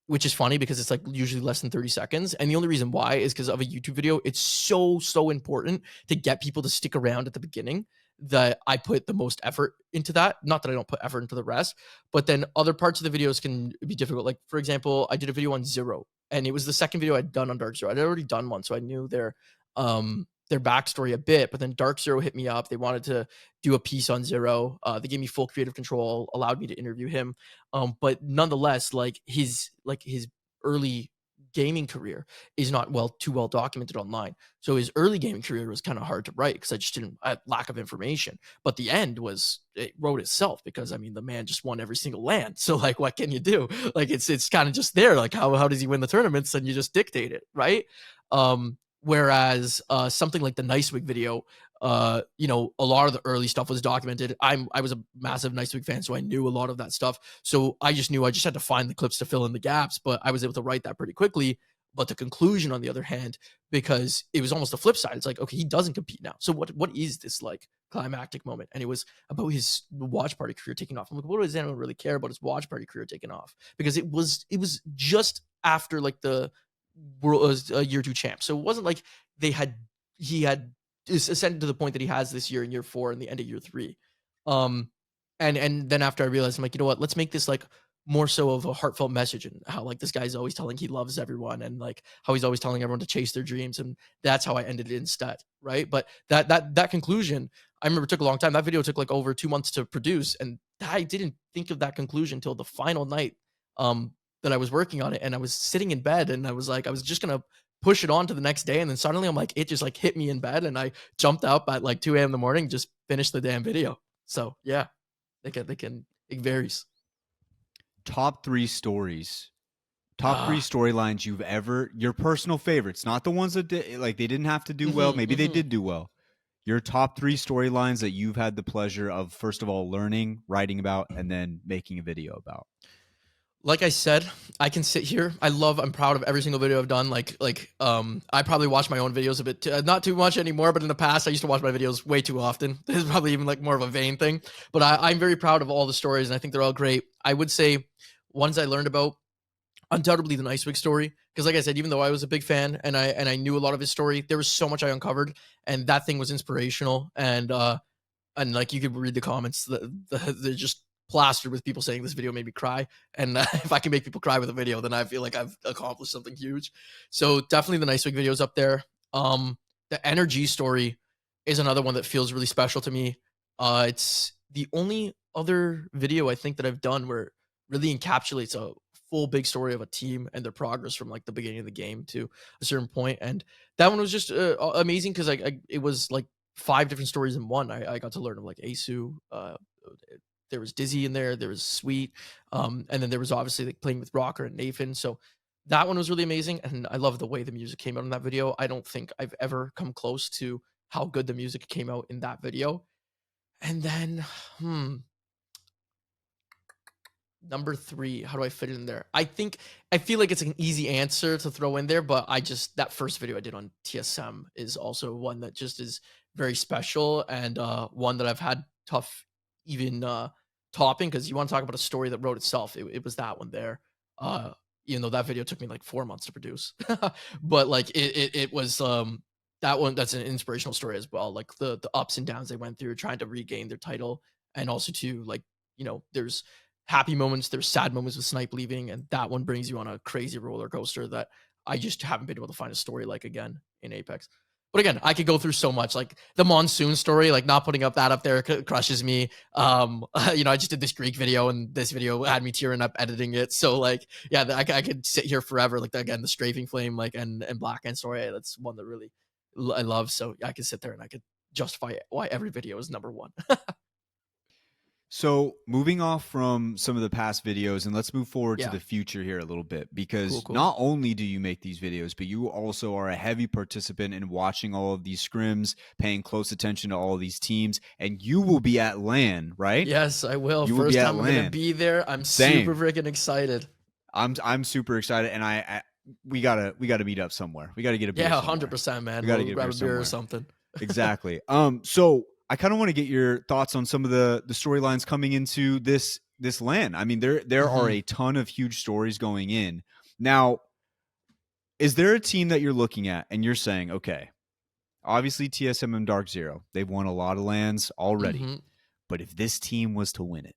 Which is funny because it's like usually less than 30 seconds. And the only reason why is because of a YouTube video. It's so important to get people to stick around at the beginning that I put the most effort into that. Not that I don't put effort into the rest, but then other parts of the videos can be difficult. Like for example, I did a video on Zero, and it was the second video I'd done on Dark Zero. I'd already done one, so I knew their backstory a bit. But then Dark Zero hit me up. They wanted to do a piece on Zero. They gave me full creative control, allowed me to interview him. But nonetheless, like his early gaming career is not too well documented online. So his early gaming career was kind of hard to write because I had lack of information. But the end it wrote itself because I mean the man just won every single land. So like what can you do? Like it's kind of just there. Like how does he win the tournaments? And you just dictate it, right? Whereas something like the Nicewig video, a lot of the early stuff was documented. I was a massive Nicewig fan, so I knew a lot of that stuff. So I just knew I just had to find the clips to fill in the gaps, but I was able to write that pretty quickly. But the conclusion, on the other hand, because it was almost the flip side, it's like, okay, he doesn't compete now. So what is this like climactic moment? And it was about his watch party career taking off. I'm like, what does anyone really care about his watch party career taking off? Because it was just after like the world year two champ. So it wasn't like he had ascended to the point that he has this year in year 4 and the end of year 3. And then after I realized, I'm like, you know what, let's make this like more so of a heartfelt message, and how like this guy's always telling he loves everyone, and like how he's always telling everyone to chase their dreams. And that's how I ended it instead. Right. But that conclusion, I remember, took a long time. That video took like over 2 months to produce. And I didn't think of that conclusion until the final night that I was working on it. And I was sitting in bed and I was like, I was just gonna push it on to the next day. And then suddenly I'm like, it just like hit me in bed, and I jumped up at like 2 a.m. in the morning, just finished the damn video. So yeah, it varies. Top 3 stories. Top 3 storylines you've ever, your personal favorites, not the ones that like they didn't have to do well. Maybe they did do well. Your top 3 storylines that you've had the pleasure of, first of all, learning, writing about, and then making a video about. Like I said, I can sit here. I'm proud of every single video I've done. I probably watch my own videos a bit, not too much anymore, but in the past, I used to watch my videos way too often. This is probably even like more of a vain thing, but I'm very proud of all the stories, and I think they're all great. I would say ones I learned about, undoubtedly the Nicewig story, because like I said, even though I was a big fan and I knew a lot of his story, there was so much I uncovered, and that thing was inspirational. And like you could read the comments, they're just plastered with people saying this video made me cry. And if I can make people cry with a video, then I feel like I've accomplished something huge. So definitely the Nicewig videos up there. The energy story is another one that feels really special to me. It's the only other video I think that I've done where it really encapsulates a full big story of a team and their progress from like the beginning of the game to a certain point. And that one was just amazing because it was like 5 different stories in one. I got to learn of like Asu. There was Dizzy in there. There was Sweet, and then there was obviously like playing with Rocker and Nathan. So that one was really amazing, and I love the way the music came out in that video. I don't think I've ever come close to how good the music came out in that video. And then, number 3, how do I fit it in there? I feel like it's an easy answer to throw in there, but that first video I did on TSM is also one that just is very special, and one that I've had tough even topping, because you want to talk about a story that wrote itself. It was that one there. Even though that video took me like 4 months to produce, but like it was that one. That's an inspirational story as well. Like the ups and downs they went through trying to regain their title, and also to like there's happy moments, there's sad moments with Snipe leaving, and that one brings you on a crazy roller coaster that I just haven't been able to find a story like again in Apex. But again, I could go through so much. Like the Monsoon story, like not putting up that up there crushes me. I just did this Greek video, and this video had me tearing up editing it. So like, yeah, I could sit here forever. Like again, the Strafing Flame, like and Black End story, that's one that really I love. So I could sit there and I could justify why every video is number 1. So moving off from some of the past videos, and let's move forward to Yeah. the future here a little bit, because Cool. not only do you make these videos, but you also are a heavy participant in watching all of these scrims, paying close attention to all of these teams, and you will be at LAN, right? Yes, I will. You will First be at time I'm gonna LAN. be there. I'm Same. super freaking excited. I'm super excited, and we gotta meet up somewhere. We gotta get a beer. Yeah, somewhere. 100%, man. We gotta We'll get grab a beer or somewhere. something. Exactly. So I kind of want to get your thoughts on some of the storylines coming into this LAN. I mean, there are a ton of huge stories going in. Now, is there a team that you're looking at and you're saying, okay, Obviously, TSM and Dark Zero, they've won a lot of lands already. Hmm. But if this team was to win it,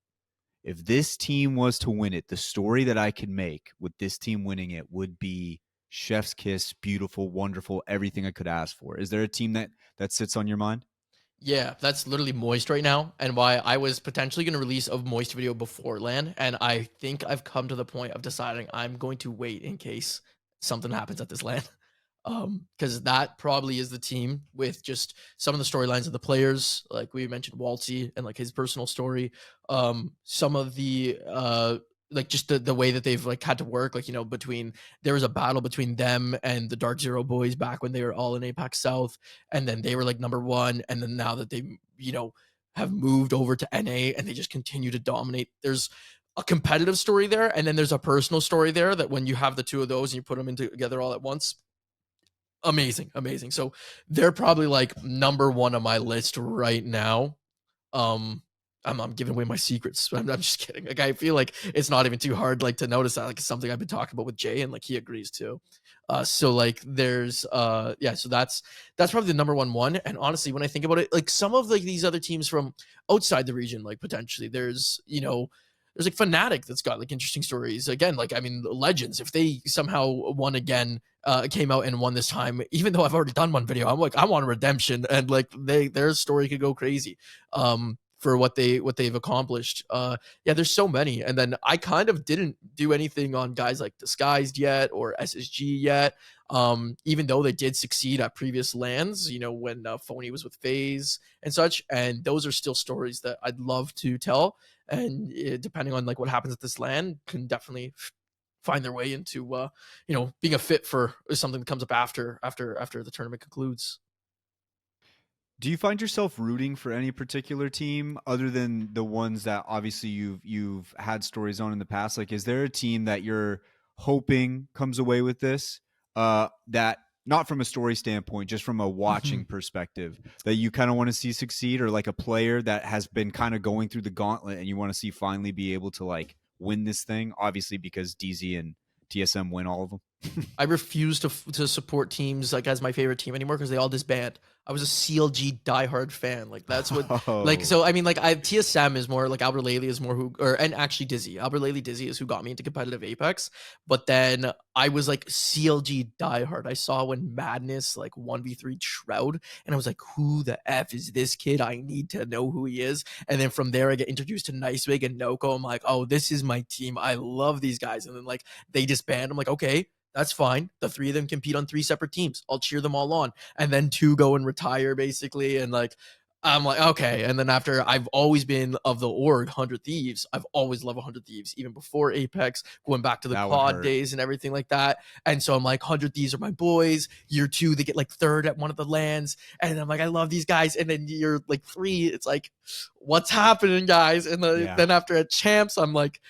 the story that I could make with this team winning it would be chef's kiss, beautiful, wonderful, everything I could ask for. Is there a team that sits on your mind? Yeah, that's literally Moist right now, and why I was potentially going to release a Moist video before LAN, and I think I've come to the point of deciding I'm going to wait in case something happens at this LAN. Because that probably is the team with just some of the storylines of the players, like we mentioned Waltzy and like his personal story. Some of the like just the way that they've like had to work, like between there was a battle between them and the Dark Zero boys back when they were all in Apex South, and then they were like number one, and then now that they have moved over to NA and they just continue to dominate. There's a competitive story there, and then there's a personal story there that when you have the two of those and you put them together all at once, amazing, amazing. So they're probably like number one on my list right now. um I'm giving away my secrets. I'm just kidding. Like I feel like it's not even too hard like to notice that, like it's something I've been talking about with Jay and like he agrees too. So like there's yeah, so that's probably the number one. And honestly, when I think about it, like some of like these other teams from outside the region, like potentially there's there's like Fnatic that's got like interesting stories. Again, like I mean, Legends, if they somehow won again, came out and won this time, even though I've already done one video, I'm like, I want a redemption, and like their story could go crazy. For what they've accomplished. Yeah, there's so many. And then I kind of didn't do anything on guys like Disguised yet or SSG yet. Even though they did succeed at previous lands, when Phony was with FaZe and such. And those are still stories that I'd love to tell. And depending on like what happens at this land, can definitely find their way into being a fit for something that comes up after the tournament concludes. Do you find yourself rooting for any particular team other than the ones that obviously you've had stories on in the past? Like, is there a team that you're hoping comes away with this? That not from a story standpoint, just from a watching perspective, that you kind of want to see succeed, or like a player that has been kind of going through the gauntlet and you want to see finally be able to like win this thing? Obviously, because DZ and TSM win all of them. I refuse to support teams like as my favorite team anymore because they all disband. I was a CLG diehard fan. Like that's what like Oh, so I mean like I TSM is more like Albert Laley is more who or and actually Dizzy. Albert Laley Dizzy is who got me into competitive Apex. But then I was like CLG diehard. I saw when Madness like 1v3 Shroud and I was like, who the F is this kid? I need to know who he is. And then from there I get introduced to Nicewig and Noko. I'm like, oh, this is my team. I love these guys. And then like they disband. I'm like, okay, that's fine. The three of them compete on three separate teams. I'll cheer them all on. And then two go and retire basically. And like, I'm like, okay. And then after I've always been of the org 100 Thieves. I've always loved 100 Thieves, even before Apex, going back to the that would COD hurt. days and everything like that. And so I'm like, 100 Thieves are my boys. Year two, they get like third at one of the lands. And I'm like, I love these guys. And then year like three, it's like, what's happening, guys? And Yeah, then after at Champs, I'm like,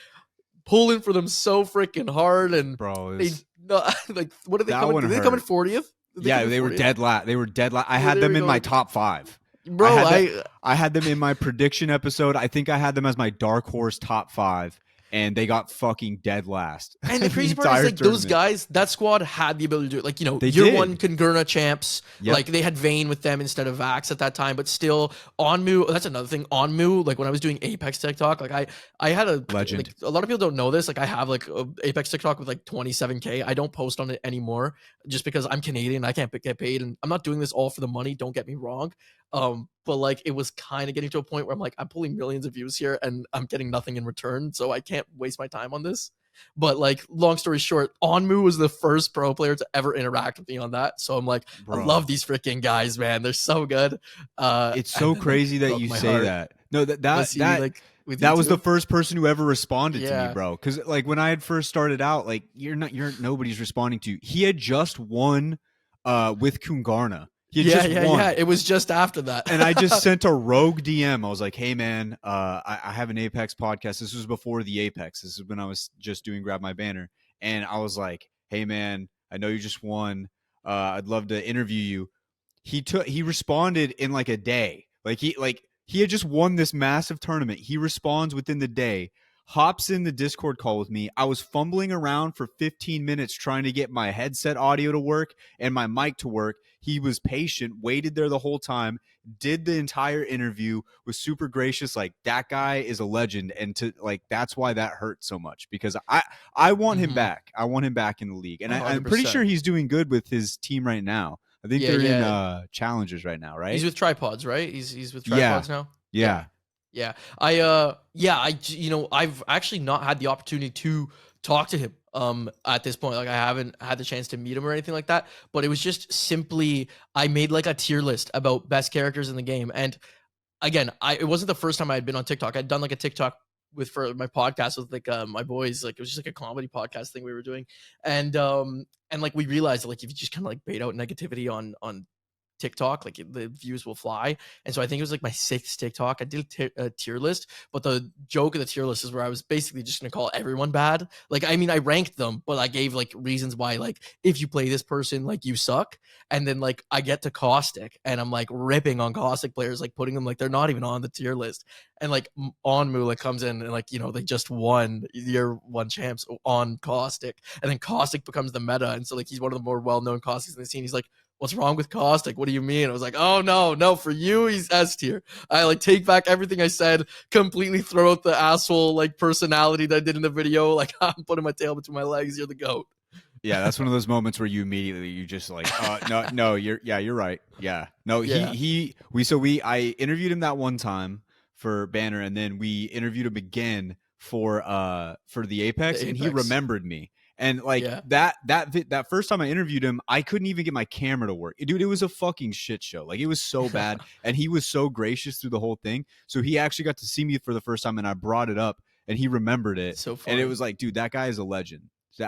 pulling for them so freaking hard, and bro. they no like what did they That come in? one Did they come in hurt. 40th? Did they come Yeah, in they were 40th? dead last. They were dead last. I Yeah, had there them we in my go, top five. I bro. had that. I had them in my prediction episode. I think I had them as my dark horse top five, and they got fucking dead last And the the crazy part is entire like those tournament. guys, that squad had the ability to do it. Like, They year did. one Kangurna champs, Yep. like they had Vayne with them instead of Vax at that time, but still Onmu, that's another thing. Onmu, like when I was doing Apex TikTok, like I had like Legend. a lot of people don't know this. Like I have like a Apex TikTok with like 27K. I don't post on it anymore just because I'm Canadian. I can't get paid. And I'm not doing this all for the money. Don't get me wrong. But like it was kind of getting to a point where I'm like, I'm pulling millions of views here and I'm getting nothing in return. So I can't waste my time on this. But like, long story short, Onmu was the first pro player to ever interact with me on that. So I'm like, I love Bro. these freaking guys, man. They're so good. It's And so then like crazy that broke you my say heart. that. No, Was he like with you that was the too? first person who ever responded to me, Yeah. bro. Because like when I had first started out, like you're nobody's responding to you. He had just won with Kungarna. He had Yeah, just yeah, yeah. won. It was just after that. And I just sent a rogue DM. I was like, "Hey, man, I have an Apex podcast. This was before the Apex. This is when I was just doing Grab My Banner." And I was like, "Hey, man, I know you just won. I'd love to interview you." He responded in like a day. He had just won this massive tournament. He responds within the day. Hops in the Discord call with me. I was fumbling around for 15 minutes trying to get my headset audio to work and my mic to work. he was patient, waited there the whole time, did the entire interview, was super gracious. Like, that guy is a legend, and to like that's why that hurt so much, because I want him Mm-hmm. back. I want him back in the league, and I'm pretty sure 100%. he's doing good with his team right now. I think Yeah, they're in yeah. challengers right now, He's right? with Tripods, right? He's with Yeah, Tripods now. Yeah. yeah. Yeah. I've actually not had the opportunity to talk to him at this point. Like, I haven't had the chance to meet him or anything like that, but it was just simply I made like a tier list about best characters in the game. And again, it wasn't the first time I had been on TikTok. I'd done like a TikTok with for my podcast with like my boys. Like, it was just like a comedy podcast thing we were doing. And like we realized that, like, if you just kind of like bait out negativity on TikTok, like, the views will fly. And so I think it was like my sixth TikTok. I did a tier list, but the joke of the tier list is where I was basically just gonna call everyone bad. Like, I mean, I ranked them, but I gave like reasons why, like, if you play this person, like, you suck. And then like I get to Caustic, and I'm like ripping on Caustic players, like putting them like they're not even on the tier list. And like Onmu like comes in and, like, they just won year one champs on Caustic, and then Caustic becomes the meta, and so like he's one of the more well known Caustics in the scene. He's like, what's wrong with Caustic? What do you mean? I was like, oh no, for you, he's S tier. I like take back everything I said, completely throw out the asshole like personality that I did in the video. Like, I'm putting my tail between my legs. You're the GOAT. Yeah, that's one of those moments where you just like, no, you're right. Yeah. No, Yeah, I interviewed him that one time for Banner, and then we interviewed him again for the Apex, the and he Apex. remembered me. And like Yeah, that first time I interviewed him, I couldn't even get my camera to work. Dude, it was a fucking shit show. Like, it was so bad, and he was so gracious through the whole thing. So he actually got to see me for the first time, and I brought it up, and he remembered it. so And it funny. was like, dude, that guy is a legend.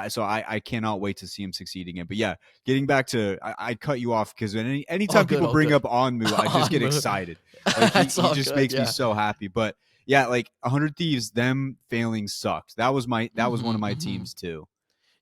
So I cannot wait to see him succeed again. But yeah, getting back to, I cut you off because All anytime good, people all bring good. up Onmu, I just get On excited. Like, That's he all just good. makes me Yeah. so happy. But yeah, like 100 Thieves, them failing sucked. That was one Mm-hmm, of my mm-hmm. teams too.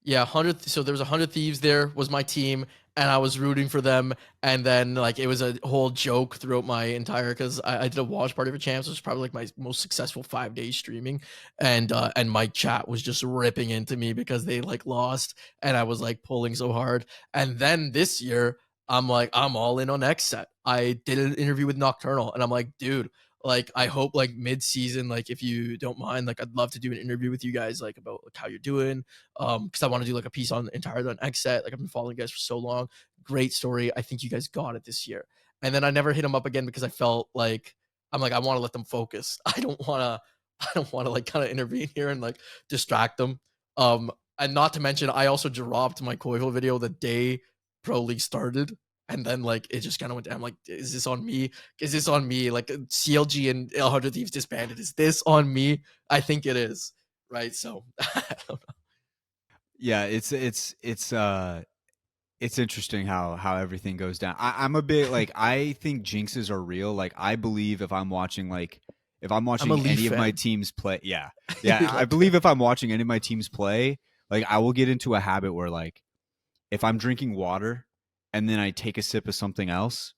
Yeah, 100. So there was 100 Thieves there, was my team, and I was rooting for them. And then, like, it was a whole joke throughout my entire, because I did a watch party for champs, which was probably like my most successful 5 days streaming. And my chat was just ripping into me because they like lost, and I was like pulling so hard. And then this year, I'm like, I'm all in on X set. I did an interview with Nocturnal, and I'm like, dude, like, I hope like mid-season, like, if you don't mind, like, I'd love to do an interview with you guys, like, about like how you're doing, because I want to do like a piece on entirely on X set. Like, I've been following you guys for so long. Great story. I think you guys got it this year. And then I never hit them up again because I felt like, I'm like, I want to let them focus. I don't want to like kind of intervene here and like distract them. Um, and not to mention, I also dropped my Coival video the day Pro League started. And then like it just kind of went down. I'm like, is this on me? Is this on me? Like, CLG and 100 Thieves disbanded. Is this on me? I think it is. Right. So I don't know. Yeah, it's interesting how everything goes down. I'm a bit like, I think jinxes are real. Like, I believe if I'm I'm a watching Leaf any of my fan. teams play, yeah, I Like, believe if I'm watching any of my teams play, like, I will get into a habit where, like, if I'm drinking water and then I take a sip of something else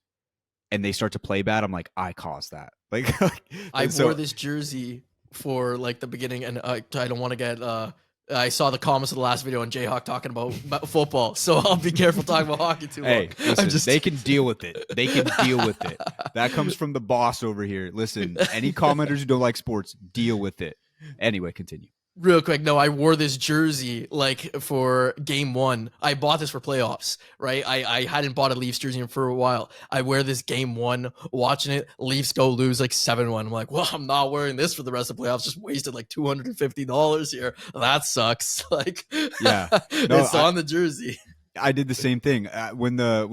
and they start to play bad, I'm like, I caused that. I wore So this jersey for like the beginning, and I don't want to get. I saw the comments of the last video on Jayhawk talking about football, so I'll be careful talking about hockey too long. hey, I'm listen, just they can deal with it. They can deal with it. That comes from the boss over here. Listen, any commenters who don't like sports, deal with it. Anyway, continue. real quick. No, I wore this jersey like for game one. I bought this for playoffs, right? I hadn't bought a Leafs jersey for a while. I wear this game one, watching it. Leafs go lose like 7-1. I'm like, well, I'm not wearing this for the rest of the playoffs. Just wasted like $250 here. That sucks. Like, Yeah. No, it's on the jersey. I did the same thing when I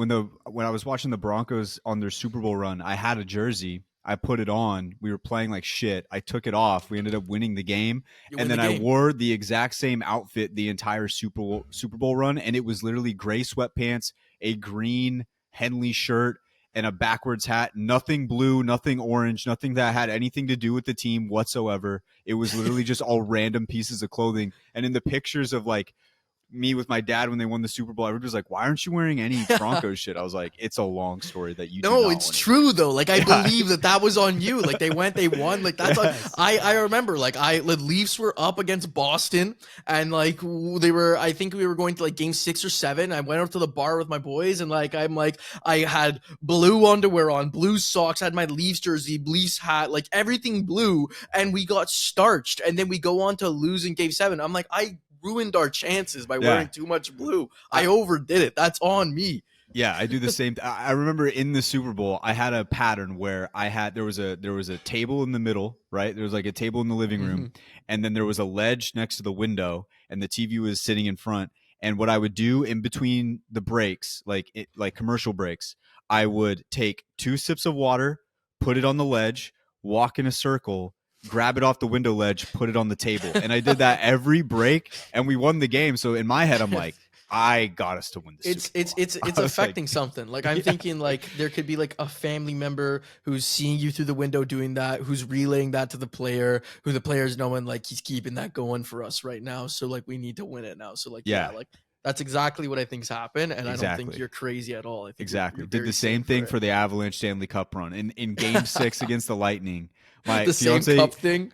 was watching the Broncos on their Super Bowl run. I had a jersey. I put it on. We were playing like shit. I took it off. We ended up winning the game, You and win the then I game. wore the exact same outfit the entire Super Bowl run, and it was literally gray sweatpants, a green Henley shirt, and a backwards hat. Nothing blue, nothing orange, nothing that had anything to do with the team whatsoever. It was literally just all random pieces of clothing. And in the pictures of like me with my dad when they won the Super Bowl. Everybody was like, "Why aren't you wearing any Broncos shit?" I was like, "It's a long story that you do No, not it's want to true though. Like I hear." Yeah. believe that was on you. Like they went, they won. Like that's on. Yes. I remember like the Leafs were up against Boston, and like they were. I think we were going to like game 6 or 7. I went up to the bar with my boys, and like I had blue underwear on, blue socks, I had my Leafs jersey, Leafs hat, like everything blue, and we got starched, and then we go on to lose in game 7. I'm like, I ruined our chances by wearing Yeah. too much blue. I overdid it. That's on me. Yeah, I do the same. I remember in the Super Bowl, I had a pattern where there was a table in the middle, right? There was like a table in the living room, and then there was a ledge next to the window, and the TV was sitting in front. And what I would do in between the breaks, like commercial breaks, I would take 2 sips of water, put it on the ledge, walk in a circle, grab it off the window ledge, put it on the table, and I did that every break, and we won the game. So in my head, I'm like, I got us to win the Super Bowl. It's affecting something. Like I'm thinking like there could be like a family member who's seeing you through the window doing that, who's relaying that to the player, who the player's knowing like he's keeping that going for us right now. So like we need to win it now. So like like that's exactly what I think's happened, and I don't think you're crazy at all. I think exactly you're did the same thing for the Avalanche Stanley Cup run in Game 6 against the Lightning. My the fiance, same cup thing.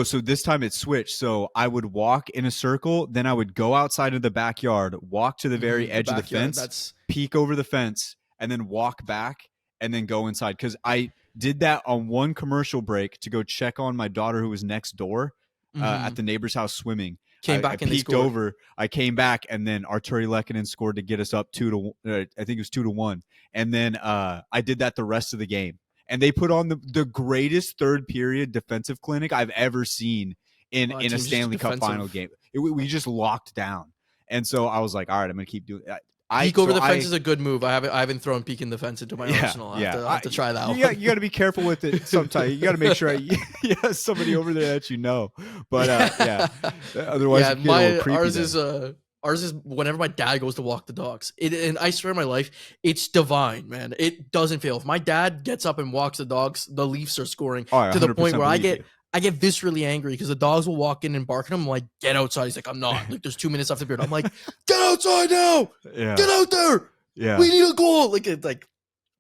So this time it switched. So I would walk in a circle, then I would go outside of the backyard, walk to the very edge of the fence, peek over the fence, and then walk back, and then go inside. Because I did that on one commercial break to go check on my daughter who was next door at the neighbor's house swimming. Came back and peeked they scored. over. I came back, and then Arturi Lehkonen scored to get us up 2-1. I think it was 2-1. And then I did that the rest of the game. And they put on the greatest third period defensive clinic I've ever seen in a Stanley Cup final game. We just locked down. And so I was like, all right, I'm going to keep doing it. Peek over the fence is a good move. I haven't thrown peeking the fence into my arsenal. I have to try that one. You got to be careful with it sometimes. You got to make sure you have somebody over there that you know. But otherwise, you get a little creepy. Ours is whenever my dad goes to walk the dogs. And I swear, my life, it's divine, man. It doesn't fail. If my dad gets up and walks the dogs, the Leafs are scoring to the point where I get viscerally angry because the dogs will walk in and bark at him. I'm like, get outside. He's like, I'm not. Like, there's 2 minutes left of the period. I'm like, get outside now. Yeah. Get out there. Yeah. We need a goal.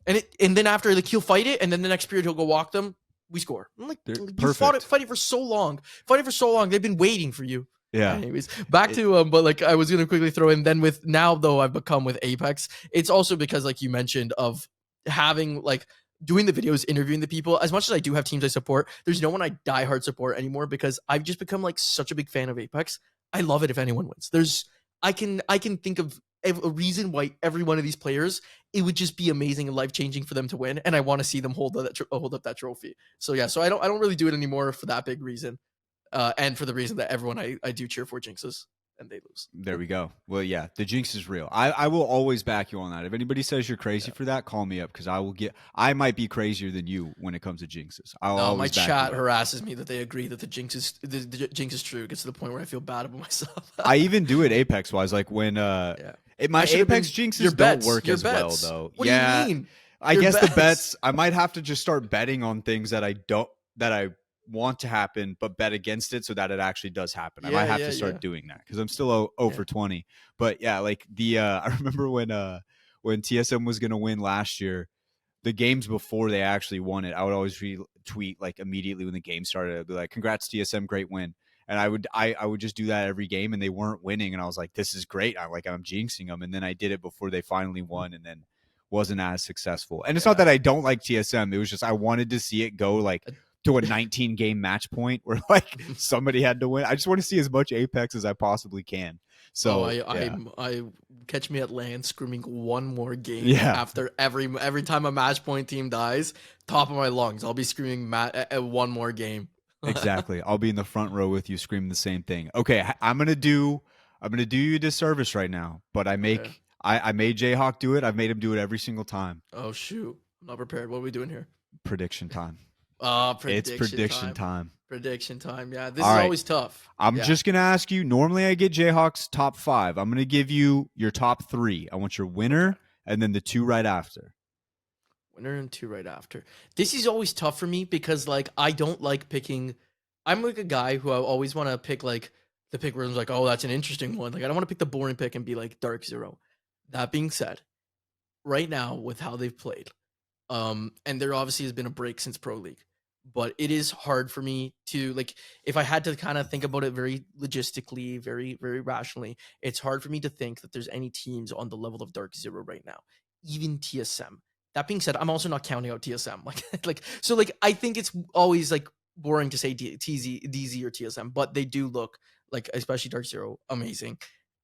And then after, like, he'll fight it, and then the next period he'll go walk them. We score. I'm like, you fight it for so long. Fight it for so long. They've been waiting for you. Yeah. Anyways, back to but like I was gonna quickly throw in then with now though I've become with Apex. It's also because like you mentioned of having like doing the videos, interviewing the people. As much as I do have teams I support, there's no one I die hard support anymore because I've just become like such a big fan of Apex. I love it if anyone wins. I can think of a reason why every one of these players, it would just be amazing and life changing for them to win, and I want to see them hold up that trophy. So yeah, so I don't really do it anymore for that big reason. And for the reason that everyone I do cheer for Jinxes and they lose. There we go. Well, yeah, the Jinx is real. I will always back you on that. If anybody says you're crazy for that, call me up because I might be crazier than you when it comes to Jinxes. My chat harasses me that they agree that the Jinx is true. It gets to the point where I feel bad about myself. I even do it Apex wise, like when my Apex Jinxes don't work as well though. What do you mean? I guess the bets I might have to just start betting on things that I want to happen, but bet against it so that it actually does happen. I might have to start doing that because I'm still 0 for 20. But yeah, like I remember when TSM was gonna win last year, the games before they actually won it, I would always retweet like immediately when the game started. I'd be like, "Congrats TSM, great win." And I would just do that every game, and they weren't winning, and I was like, "This is great." I'm jinxing them, and then I did it before they finally won, and then wasn't as successful. And it's not that I don't like TSM; it was just I wanted to see it go like to a 19 game match point where like somebody had to win. I just want to see as much Apex as I possibly can. So I catch me at LAN screaming one more game after every time a match point team dies, top of my lungs. I'll be screaming one more game. Exactly. I'll be in the front row with you screaming the same thing. Okay, I'm gonna do you a disservice right now, but I made Jayhawk do it. I've made him do it every single time. Oh shoot. I'm not prepared. What are we doing here? Prediction time. It's prediction time. Prediction time. Yeah, this is always tough. I'm just going to ask you. Normally, I get Jayhawk's top 5. I'm going to give you your top 3. I want your winner and then the 2 right after. Winner and 2 right after. This is always tough for me because like I don't like picking. I'm like a guy who I always want to pick like the pick where I was like, oh, that's an interesting one. Like, I don't want to pick the boring pick and be like Dark Zero. That being said, right now with how they've played, and there obviously has been a break since Pro League, but it is hard for me to like if I had to kind of think about it very logistically, very, very rationally, it's hard for me to think that there's any teams on the level of Dark Zero right now, even TSM. That being said, I'm also not counting out TSM. Like I think it's always like boring to say DZ or TSM, but they do look like, especially Dark Zero, amazing,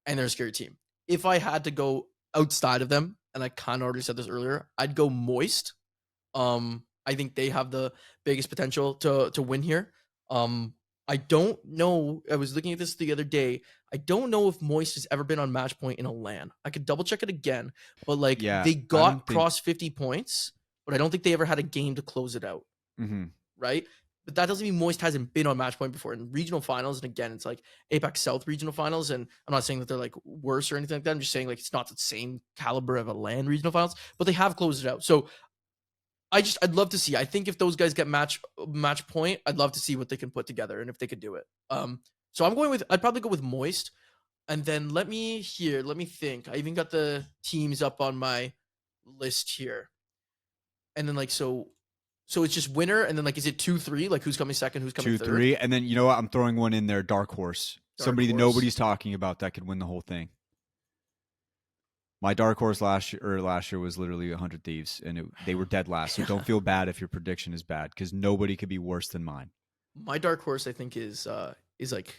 and they're a scary team. If I had to go outside of them, and I kind of already said this earlier, I'd go Moist. I think they have the biggest potential to win here. I don't know. I was looking at this the other day. I don't know if Moist has ever been on match point in a LAN. I could double check it again, but like Yeah, they I don't got think. cross 50 points, but I don't think they ever had a game to close it out, Mhm. right? But that doesn't mean Moist hasn't been on match point before in regional finals. And again, it's like Apex South regional finals. And I'm not saying that they're like worse or anything like that. I'm just saying like it's not the same caliber of a LAN regional finals, but they have closed it out. So I'd love to see. I think if those guys get match point, I'd love to see what they can put together and if they could do it. So I'd probably go with Moist, and then let me think. I even got the teams up on my list here, and then like so it's just winner, and then like is it 2-3? Like who's coming second, who's coming Two, third? three, and then you know what? I'm throwing one in there. Dark horse, Dark somebody that horse. nobody's talking about that could win the whole thing. My dark horse last year was literally 100 Thieves, and they were dead last. So don't feel bad if your prediction is bad, because nobody could be worse than mine. My dark horse, I think, is like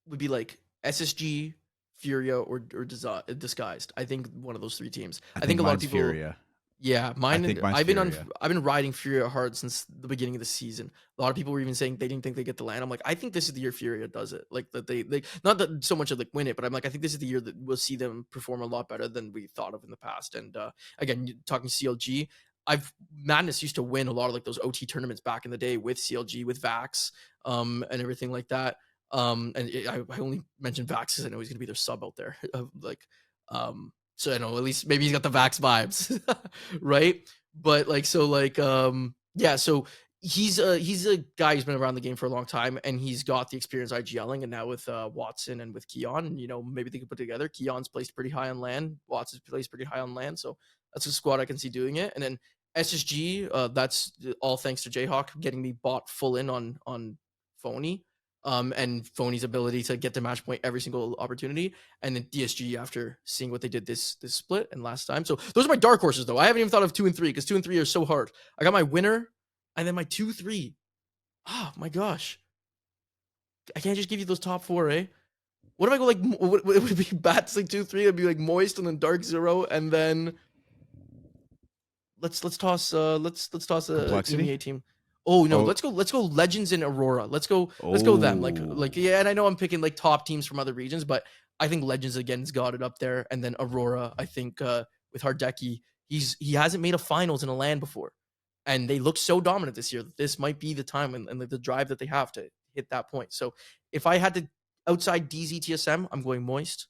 would be like SSG, Furia, or Disguised. I think one of those three teams. I I think think a lot of mine's people. Furia. Yeah, I mine. think mine's Furia. I've been riding Furia hard since the beginning of the season. A lot of people were even saying they didn't think they get the land. I'm like, I think this is the year Furia does it. Like that they not that so much of like win it, but I'm like, I think this is the year that we'll see them perform a lot better than we thought of in the past. And again, talking CLG, I've Madness used to win a lot of like those OT tournaments back in the day with CLG, with Vax, and everything like that. I only mentioned Vax because I know he's gonna be their sub out there. So I know at least maybe he's got the Vax vibes, right? But like yeah, so he's a guy who's been around the game for a long time, and he's got the experience IGLing, and now with Watson and with Keon, and maybe they could put together. Keon's placed pretty high on land, Watson's placed pretty high on land, so that's a squad I can see doing it. And then SSG, that's all thanks to Jayhawk getting me bought full in on Phony. And Phony's ability to get to match point every single opportunity, and then DSG after seeing what they did this split and last time. So those are my dark horses, though. I haven't even thought of 2 and 3 because 2 and 3 are so hard. I got my winner, and then my 2-3. Oh my gosh, I can't just give you those top four, eh? What if I go like would it be bats like 2-3? It'd be like Moist and then Dark Zero, and then let's toss let's toss a Complexity. EMEA team. Oh no, Oh, let's go Legends in Aurora. Let's go them. Like oh, yeah, and I know I'm picking like top teams from other regions, but I think Legends again's got it up there. And then Aurora, I think with Hardeki, he hasn't made a finals in a LAN before. And they look so dominant this year that this might be the time and the drive that they have to hit that point. So if I had to outside DZTSM, I'm going Moist,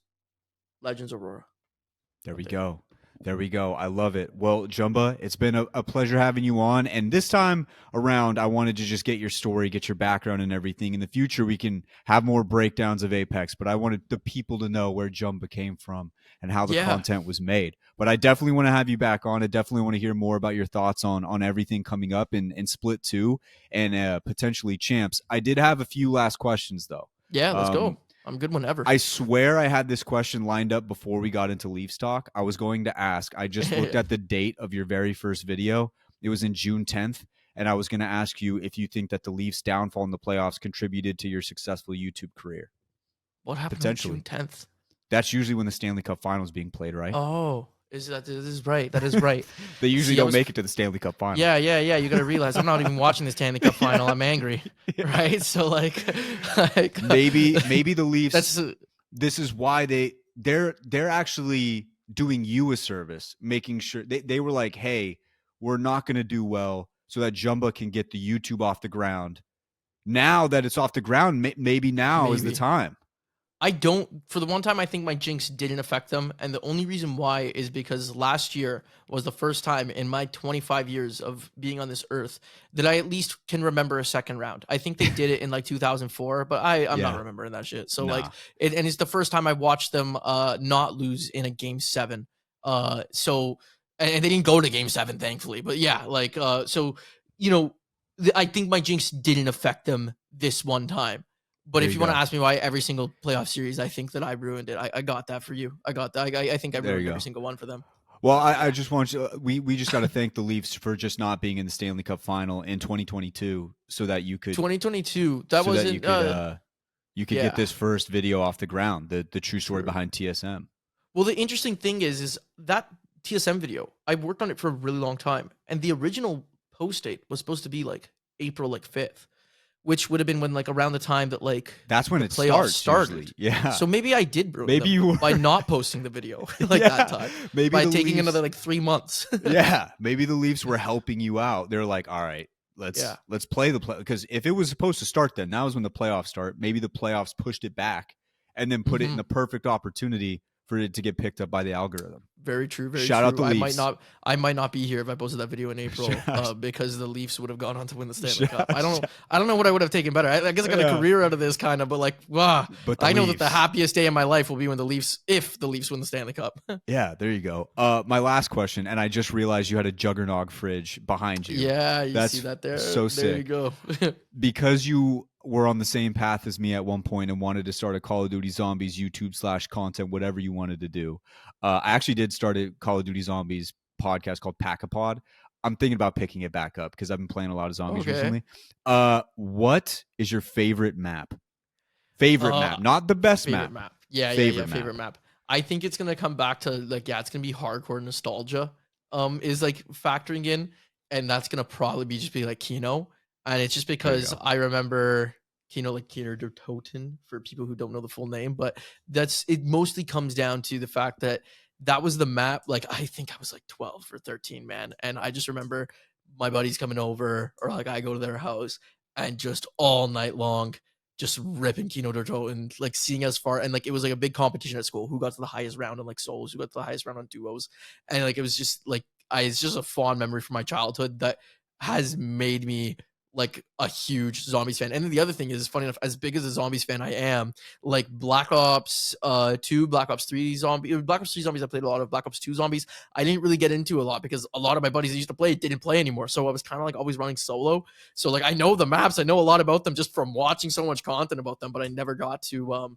Legends, Aurora. there Up we there. go. There we go. I love it. Well, Jumba, it's been a pleasure having you on. And this time around, I wanted to just get your story, get your background and everything. In the future, we can have more breakdowns of Apex, but I wanted the people to know where Jumba came from and how the Yeah. content was made. But I definitely want to have you back on. I definitely want to hear more about your thoughts on everything coming up in Split 2 and potentially Champs. I did have a few last questions, though. Yeah, let's Um, go. I'm good whenever. I swear I had this question lined up before we got into Leafs talk. I was going to ask. I just looked at the date of your very first video. It was in June 10th. And I was going to ask you if you think that the Leafs' downfall in the playoffs contributed to your successful YouTube career. What happened on June Potentially. 10th? That's usually when the Stanley Cup Finals being played, right? Oh, this is right. That is right. They usually See, I don't was make it to the Stanley Cup Final. yeah. You got to realize I'm not even watching the Stanley Cup final. I'm angry, right? So like Maybe the Leafs. that's This is why they're actually doing you a service, making sure they were like, hey, we're not going to do well so that Jumba can get the YouTube off the ground. Now that it's off the ground, maybe now is the maybe. time. I don't. For the one time, I think my jinx didn't affect them, and the only reason why is because last year was the first time in my 25 years of being on this earth that I at least can remember a second round. I think they did it in like 2004, but I'm not Yeah. remembering that shit. So like, Nah. and it's the first time I watched them not lose in a game seven. So and they didn't go to game seven, thankfully. But yeah, like so you know, I think my jinx didn't affect them this one time. But There if you you want to go. ask me why every single playoff series, I think that I ruined it. I got that for you. I got that. I think I There ruined you every go. single one for them. Well, I Yeah. just want you. We just got to thank the Leafs for just not being in the Stanley Cup final in 2022, so that you could 2022. That so that wasn't. you could get Yeah. this first video off the ground, the true story True. behind TSM. Well, the interesting thing is that TSM video. I worked on it for a really long time, and the original post date was supposed to be like April like 5th, which would have been when like around the time that like That's when the it playoffs starts usually. started. Yeah. So maybe I did ruin Maybe them you by were. not posting the video like that Yeah. time Maybe by the taking Leafs. another like 3 months. Yeah. Maybe the Leafs were helping you out. They're like, all right, Yeah. let's play the play, because if it was supposed to start then, that was when the playoffs start. Maybe the playoffs pushed it back and then put it in Hmm. the perfect opportunity for it to get picked up by the algorithm. Very true. Very Shout out true. the Leafs. I might not be here if I posted that video in April, shout, because the Leafs would have gone on to win the Stanley Cup. shout, shout, I don't know what I would have taken better. I guess I got a yeah. career out of this kind of, but like, wow, But the I know that the Leafs. happiest day of my life will be when if the Leafs win the Stanley Cup. Yeah, there you go. My last question, and I just realized you had a Juggernog fridge behind you. Yeah, you see That's that there? so There you sick. go. Because you were on the same path as me at one point and wanted to start a Call of Duty Zombies YouTube / content, whatever you wanted to do. I actually did start a Call of Duty Zombies podcast called Pack-a-Pod. I'm thinking about picking it back up because I've been playing a lot of zombies Okay. recently. What is your favorite map? Favorite Uh, map, not the best Favorite map. map. Yeah, yeah, yeah. Favorite map. Favorite map. I think it's gonna come back to like, yeah, it's gonna be hardcore nostalgia. Is like factoring in, and that's gonna probably be just be like Kino, and it's just There you because go. I remember Kino, like Kino der Toten for people who don't know the full name, but that's it. Mostly comes down to the fact that that was the map. Like I think I was like 12 or 13, man, and I just remember my buddies coming over, or like I go to their house and just all night long just ripping Kino Dojo and like seeing as far, and like it was like a big competition at school who got to the highest round on like solos, who got to the highest round on duos, and like it was just like it's just a fond memory from my childhood that has made me like a huge zombies fan. And then the other thing is, funny enough, as big as a zombies fan I am, like Black Ops 2, Black Ops 3 Black Ops 3 zombies I played a lot of. Black Ops 2 zombies I didn't really get into a lot because a lot of my buddies that used to play didn't play anymore, so I was kind of like always running solo. So like I know the maps, I know a lot about them just from watching so much content about them, but I never got to uh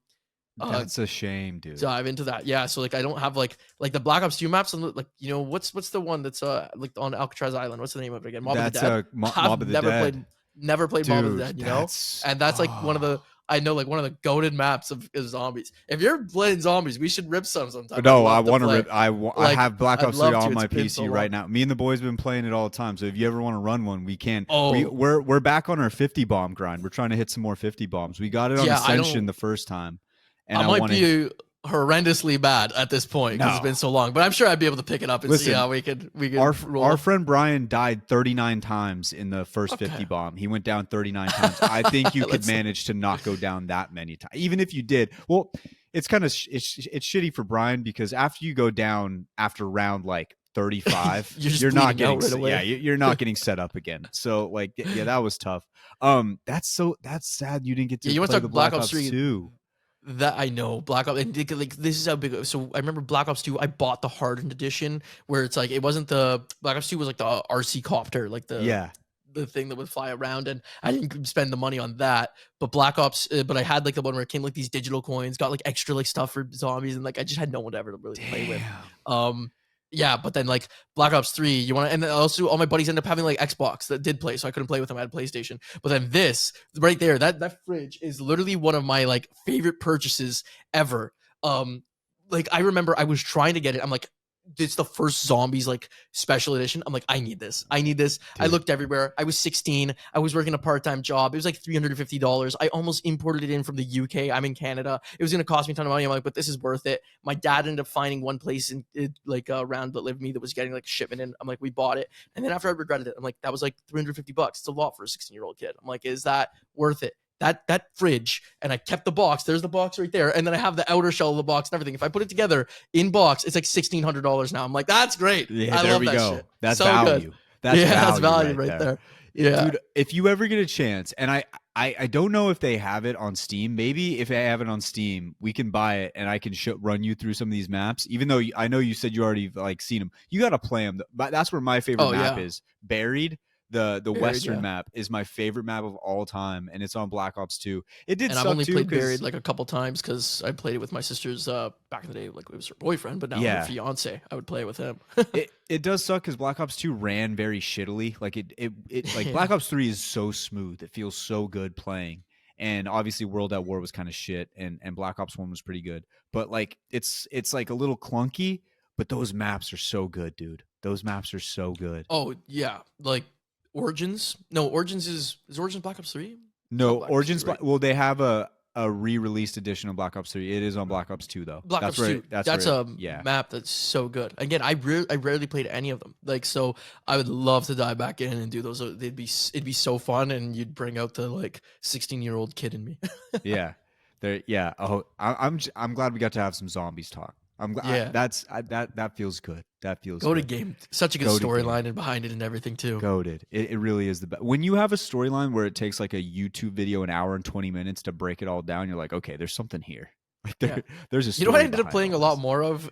That's a shame, dude. dive into that. Yeah, so like I don't have like the Black Ops 2 maps, and like what's the one that's like on Alcatraz Island? What's the name of it again? Mob of the That's Dead. a I've Mob of the Dead. never played Mob of the Dude, Dead, that's and that's like one of the I know like one of the goated maps of zombies. If you're playing zombies, we should rip some sometime. I'd no. I love to want to play. rip. I Like have Black I'd Ops 3 love to. on It's my been so PC right long. now. Me and the boys have been playing it all the time. So if you ever want to run one, we can. Oh We're back on our 50 bomb grind. We're trying to hit some more 50 bombs. We got it on yeah, Ascension the first time, and I I might want to. be horrendously bad at this point because it's No, been so long, but I'm sure I'd be able to pick it up and see listen. how we could roll. Our friend Brian died 39 times in the first 50 Okay. bomb. He went down 39 times. I think you could Let's- manage to not go down that many times. Even if you did, well, it's kind of it's shitty for Brian because after you go down after round like 35, You're just you're not bleeding out getting right away. yeah, you're not getting set up again. So like yeah, that was tough. That's sad you didn't get to Yeah, you want play to the talk Black Black Ops Ops 3? 2. That I know, Black Ops, and like this is how big. So I remember Black Ops 2. I bought the hardened edition where it's like it wasn't the Black Ops 2 was like the RC copter, like Yeah. the thing that would fly around, and I didn't spend the money on that. But Black Ops, but I had like the one where it came like these digital coins, got like extra like stuff for zombies, and like I just had no one to ever really play with. Damn. Yeah, but then like Black Ops 3, you want to, and then also all my buddies ended up having like Xbox that did play, so I couldn't play with them. I had a PlayStation. But then this right there, that fridge is literally one of my like favorite purchases ever. Like I remember I was trying to get it. I'm like, it's the first zombies like special edition. I'm like, I need this. I need this. I Dude. looked everywhere. I was 16. I was working a part-time job. It was like $350. I almost imported it in from the UK. I'm in Canada. It was going to cost me a ton of money. I'm like, but this is worth it. My dad ended up finding one place in like around that lived me that was getting like shipment in. I'm like, we bought it. And then after I regretted it, I'm like, that was like $350. It's a lot for a 16-year-old kid. I'm like, is that worth it? that fridge, and I kept the box. There's the box right there, and then I have the outer shell of the box and everything. If I put it together in box, it's like $1,600 now. I'm like, that's great. Yeah, I there love we that go. shit. That's So good. value. That's Yeah, that's value value right right there. there. Yeah. Dude, if you ever get a chance, and I don't know if they have it on Steam. Maybe if they have it on Steam, we can buy it, and I can run you through some of these maps. Even though I know you said you already like seen them, you got to play them. But that's where my favorite Oh map yeah. is. Buried, the Buried, Western yeah. map is my favorite map of all time, and it's on Black Ops 2. It did And I've suck only too played Buried because like a couple times because I played it with my sister's back in the day, like it was her boyfriend, but now her yeah, fiance. I would play it with him. it does suck because Black Ops 2 ran very shittily. Like it like Yeah. Black Ops 3 is so smooth. It feels so good playing. And obviously World at War was kind of shit and Black Ops 1 was pretty good. But like it's like a little clunky, but those maps are so good, dude. Those maps are so good. Oh yeah, like Origins. No, Origins is Origins Black Ops 3? It's No, not Black Ops 3, Origins right? well they have a re-released edition of Black Ops 3. It is on Black Ops 2 though. Black Ops 2. That's where a yeah. map that's so good. Again, I rarely played any of them. Like, so I would love to dive back in and do those. It'd be so fun, and you'd bring out the like 16-year-old kid in me. Yeah. There yeah. Oh, I'm glad we got to have some zombies talk. I'm glad Yeah. that feels good. That feels Go to good. game. Such a good Go to game. storyline and behind it and everything too. Goated. It really is the best. When you have a storyline where it takes like a YouTube video an hour and 20 minutes to break it all down, you're like, okay, there's something here. Like there's a story. You know what I ended up behind playing a all lot this. more of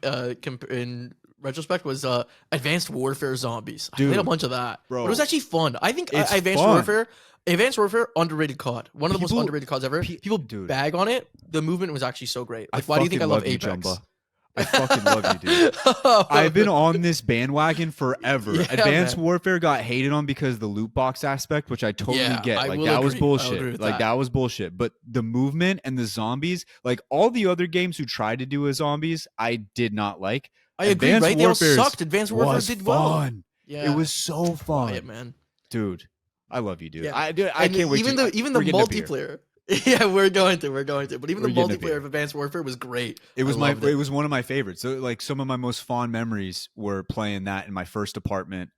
in retrospect was Advanced Warfare Zombies. I Dude, played a bunch of that. bro, But it was actually fun. I think it's Advanced fun. Warfare, underrated COD. One of the most People- underrated CODs ever. People dude. bag on it. The movement was actually so great. Like, why do you think I fucking love you, Apex? Jumba. I fucking love you, dude. I've been on this bandwagon forever. Yeah, Advanced man. Warfare got hated on because of the loot box aspect, which I totally Yeah, get. I Like will that was agree. I will agree bullshit. with Like that. that was bullshit. But the movement and the zombies, like all the other games who tried to do as zombies, I did not like. I agree, Advanced right? They all Warfare's sucked. Advanced Warfare was did well. fun. Yeah. It was so fun, Quiet, man. dude. I love you, dude. Yeah. I And can't wait. even to, even we're the getting a beer. multiplayer. Yeah, we're going to. But even We're the getting a multiplayer beer. of Advanced Warfare was great. It was I my loved it was one of my favorites. So like some of my most fond memories were playing that in my first apartment,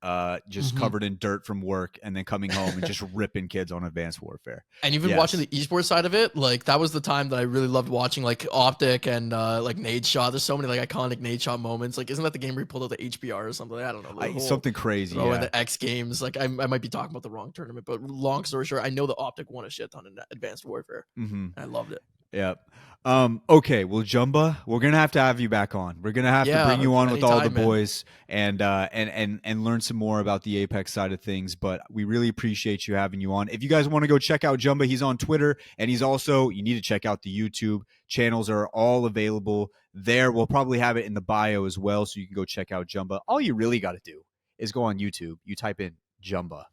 just Mhm. covered in dirt from work, and then coming home and just ripping kids on Advanced Warfare. And even Yes. watching the esports side of it, like that was the time that I really loved watching like Optic and like Nade Shot. There's so many like iconic Nade Shot moments. Like, isn't that the game where he pulled out the HBR or something? I don't know. The whole- Something crazy. Oh, Yeah. and the X Games. Like I might be talking about the wrong tournament, but long story short, I know the Optic won a shit ton in Advanced Warfare. Mm-hmm. I loved it. Yep. Okay. Well, Jumba, we're gonna have to have you back on. We're gonna have to Yeah, bring you on with all the anytime, man. boys and learn some more about the Apex side of things. But we really appreciate you having you on. If you guys want to go check out Jumba, he's on Twitter and he's also. You need to check out the YouTube channels are all available there. We'll probably have it in the bio as well, so you can go check out Jumba. All you really got to do is go on YouTube. You type in Jumba,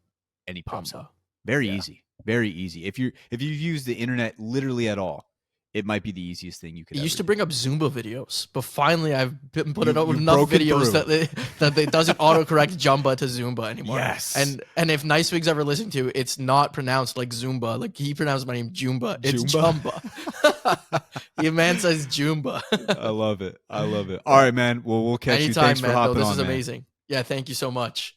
and he pops Jumba. up. Very Yeah. easy. Very easy. If you've used the internet literally at all, it might be the easiest thing you could. It used ever to do. bring up Zumba videos, but finally I've been putting out You've enough broken videos through. that it doesn't autocorrect Jumba to Zumba anymore. Yes. And if Nicewig's ever listening to, it's not pronounced like Zumba. Like he pronounced my name Jumba. It's Jumba? Jumba. The man says Jumba. I love it. I love it. All right, man. Well, we'll catch you. Anytime, Thanks for man. hopping This on, is man. amazing. Yeah, thank you so much.